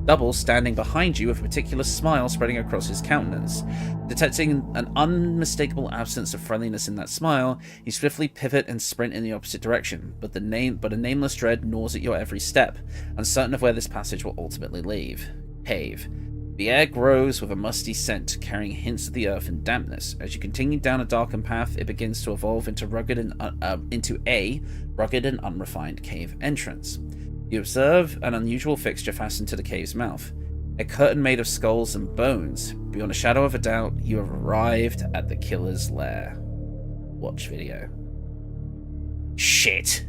double standing behind you with a particular smile spreading across his countenance. Detecting an unmistakable absence of friendliness in that smile, you swiftly pivot and sprint in the opposite direction, but a nameless dread gnaws at your every step, uncertain of where this passage will ultimately lead. Cave. The air grows with a musty scent, carrying hints of the earth and dampness. As you continue down a darkened path, it begins to evolve into a rugged and unrefined cave entrance. You observe an unusual fixture fastened to the cave's mouth. A curtain made of skulls and bones. Beyond a shadow of a doubt, you have arrived at the killer's lair. Watch video. Shit.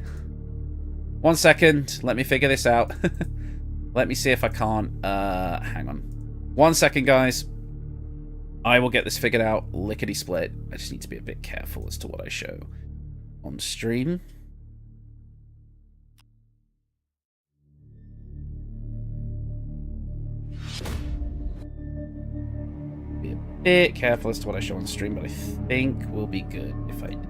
1 second, let me figure this out. Let me see if I can't, hang on. 1 second, guys. I will get this figured out, lickety-split. I just need to be a bit careful as to what I show on stream. Be a bit careful as to what I show on stream, but I think we'll be good if I do.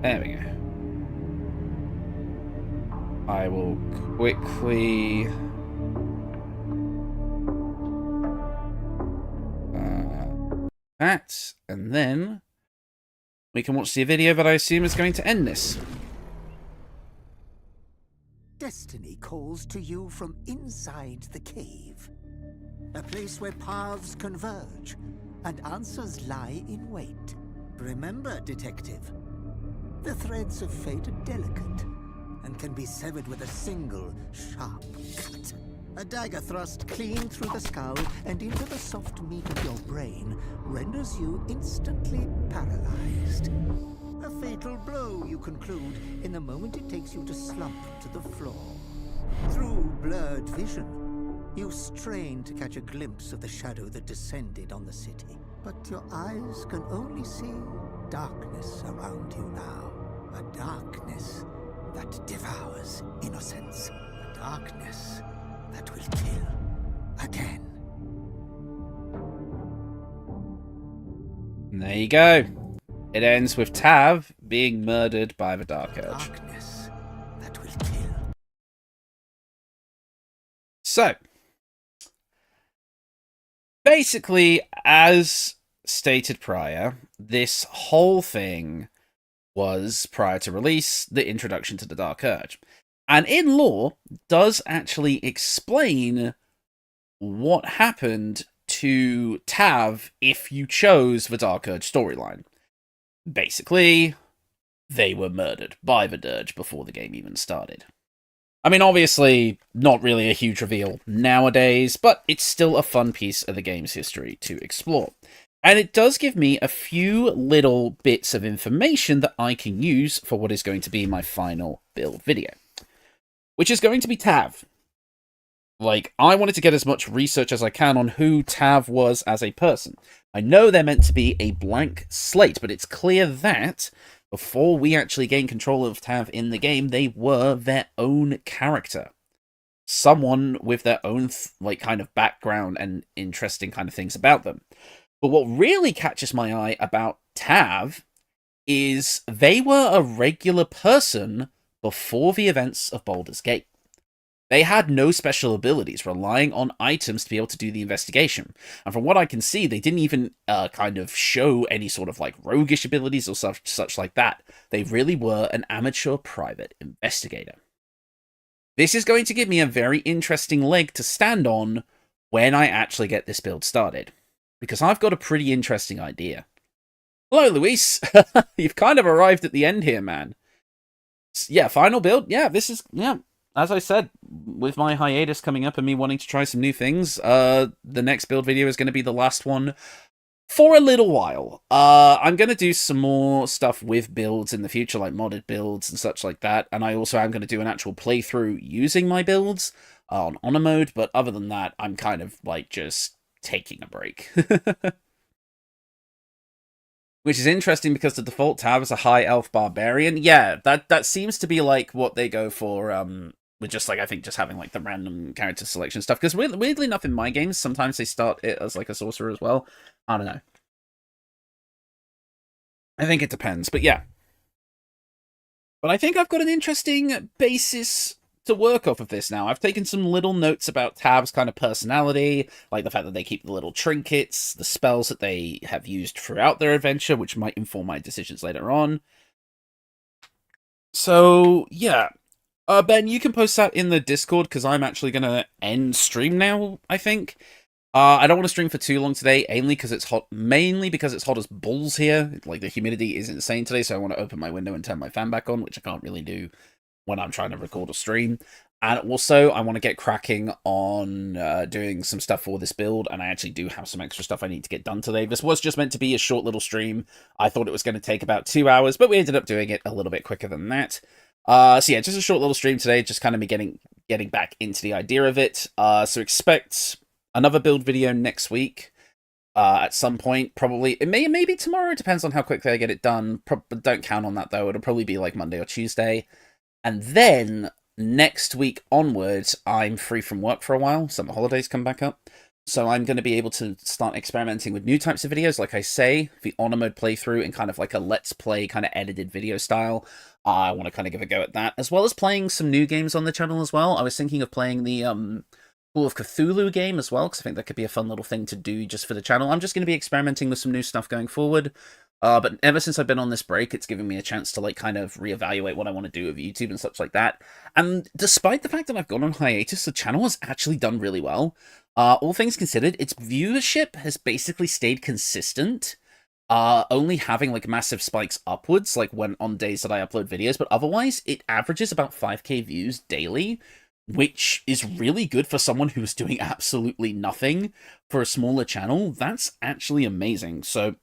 There we go. I will quickly that, and then we can watch the video that I assume is going to end this. Destiny calls to you from inside the cave. A place where paths converge and answers lie in wait. Remember, detective, the threads of fate are delicate and can be severed with a single sharp cut. A dagger thrust clean through the skull and into the soft meat of your brain renders you instantly paralyzed. A fatal blow, you conclude, in the moment it takes you to slump to the floor. Through blurred vision, you strain to catch a glimpse of the shadow that descended on the city. But your eyes can only see darkness around you now. A darkness that devours innocence. A darkness that will kill again. And there you go. It ends with Tav being murdered by the Dark Urge. Darkness that will kill. So, basically, as stated prior, this whole thing was, prior to release, the introduction to the Dark Urge. And in lore, does actually explain what happened to Tav if you chose the Dark Urge storyline. Basically, they were murdered by the Dirge before the game even started. I mean, obviously, not really a huge reveal nowadays, but it's still a fun piece of the game's history to explore. And it does give me a few little bits of information that I can use for what is going to be my final build video. Which is going to be Tav. Like, I wanted to get as much research as I can on who Tav was as a person. I know they're meant to be a blank slate, but it's clear that before we actually gain control of Tav in the game, they were their own character. Someone with their own, kind of background and interesting kind of things about them. But what really catches my eye about Tav is they were a regular person before the events of Baldur's Gate. They had no special abilities, relying on items to be able to do the investigation. And from what I can see, they didn't even kind of show any sort of roguish abilities or such like that. They really were an amateur private investigator. This is going to give me a very interesting leg to stand on when I actually get this build started. Because I've got a pretty interesting idea. Hello, Luis. You've kind of arrived at the end here, man. Yeah, final build. Yeah, this is, as I said, with my hiatus coming up and me wanting to try some new things, the next build video is going to be the last one for a little while. I'm going to do some more stuff with builds in the future, like modded builds and such like that, and I also am going to do an actual playthrough using my builds on honor mode, but other than that, I'm kind of, just taking a break. Which is interesting because the default tab is a high elf barbarian. Yeah, that seems to be what they go for with just I think just having the random character selection stuff. Because weirdly enough in my games, sometimes they start it as a sorcerer as well. I don't know. I think it depends, but yeah. But I think I've got an interesting basis to work off of this now. I've taken some little notes about Tav's kind of personality, like the fact that they keep the little trinkets, the spells that they have used throughout their adventure, which might inform my decisions later on. So, yeah. Ben, you can post that in the Discord, because I'm actually going to end stream now, I think. I don't want to stream for too long today, mainly because it's hot as balls here. Like, the humidity is insane today, so I want to open my window and turn my fan back on, which I can't really do when I'm trying to record a stream. And also, I want to get cracking on doing some stuff for this build, and I actually do have some extra stuff I need to get done today. This was just meant to be a short little stream. I thought it was going to take about 2 hours, but we ended up doing it a little bit quicker than that. So yeah, just a short little stream today, just kind of me getting back into the idea of it. So expect another build video next week. At some point, probably. It may be tomorrow, it depends on how quickly I get it done. Don't count on that, though. It'll probably be like Monday or Tuesday. And then, next week onwards, I'm free from work for a while. Summer holidays come back up. So I'm going to be able to start experimenting with new types of videos, like I say, the honor mode playthrough in kind of like a let's play kind of edited video style. I want to kind of give a go at that, as well as playing some new games on the channel as well. I was thinking of playing the Call of Cthulhu game as well, because I think that could be a fun little thing to do just for the channel. I'm just going to be experimenting with some new stuff going forward. But ever since I've been on this break, it's given me a chance to like kind of reevaluate what I want to do with YouTube and such like that. And despite the fact that I've gone on hiatus, the channel has actually done really well. All things considered, its viewership has basically stayed consistent. Only having like massive spikes upwards, like when on days that I upload videos, but otherwise it averages about 5k views daily, which is really good for someone who's doing absolutely nothing for a smaller channel. That's actually amazing. So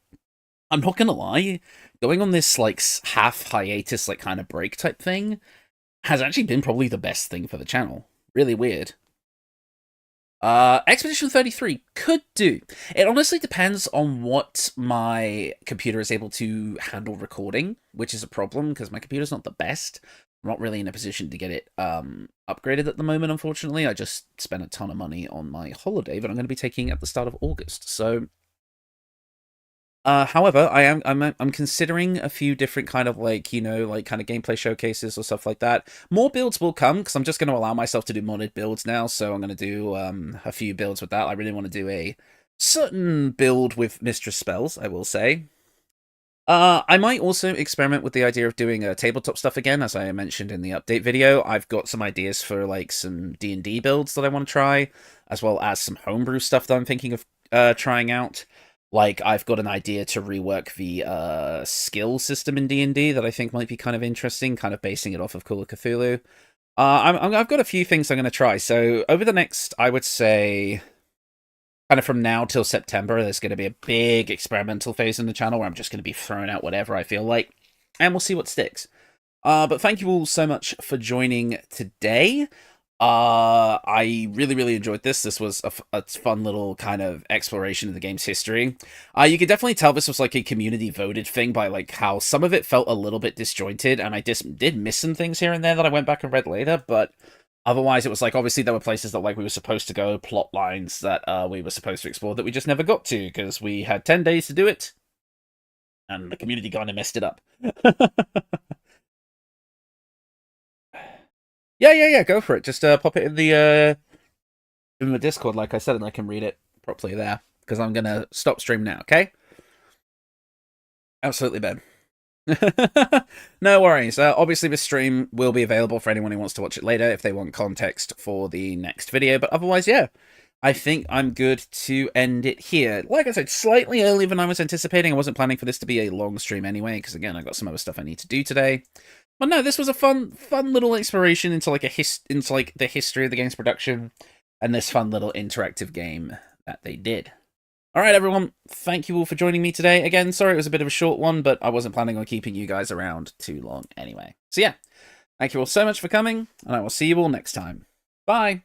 I'm not gonna lie, going on this like half hiatus, like kind of break type thing has actually been probably the best thing for the channel. Really weird. Expedition 33 could do. It honestly depends on what my computer is able to handle recording, which is a problem because my computer's not the best. I'm not really in a position to get it upgraded at the moment, unfortunately. I just spent a ton of money on my holiday that I'm going to be taking at the start of August. So, however, I'm considering a few different kind of like, you know, like kind of gameplay showcases or stuff like that. More builds will come because I'm just going to allow myself to do modded builds now. So I'm going to do a few builds with that. I really want to do a certain build with Mistress Spells, I will say. I might also experiment with the idea of doing tabletop stuff again, as I mentioned in the update video. I've got some ideas for like some D&D builds that I want to try, as well as some homebrew stuff that I'm thinking of trying out. Like, I've got an idea to rework the skill system in D&D that I think might be kind of interesting, kind of basing it off of Call of Cthulhu. I've got a few things I'm going to try. So over the next, I would say, kind of from now till September, there's going to be a big experimental phase in the channel where I'm just going to be throwing out whatever I feel like, and we'll see what sticks. But thank you all so much for joining today. I really enjoyed this. This was a fun little kind of exploration of the game's history. You could definitely tell this was like a community voted thing by like how some of it felt a little bit disjointed, and I did miss some things here and there that I went back and read later, but otherwise it was like, obviously there were places that like we were supposed to go, plot lines that we were supposed to explore that we just never got to because we had 10 days to do it, and the community kind of messed it up. Yeah, go for it. Just pop it in the Discord, like I said, and I can read it properly there. Because I'm gonna stop stream now, okay? Absolutely, Ben. No worries. Obviously, this stream will be available for anyone who wants to watch it later if they want context for the next video. But otherwise, yeah, I think I'm good to end it here. Like I said, slightly earlier than I was anticipating. I wasn't planning for this to be a long stream anyway, because again, I got some other stuff I need to do today. But no, this was a fun little exploration into like the history of the game's production and this fun little interactive game that they did. All right, everyone, thank you all for joining me today. Again, sorry it was a bit of a short one, but I wasn't planning on keeping you guys around too long anyway. So yeah, thank you all so much for coming, and I will see you all next time. Bye.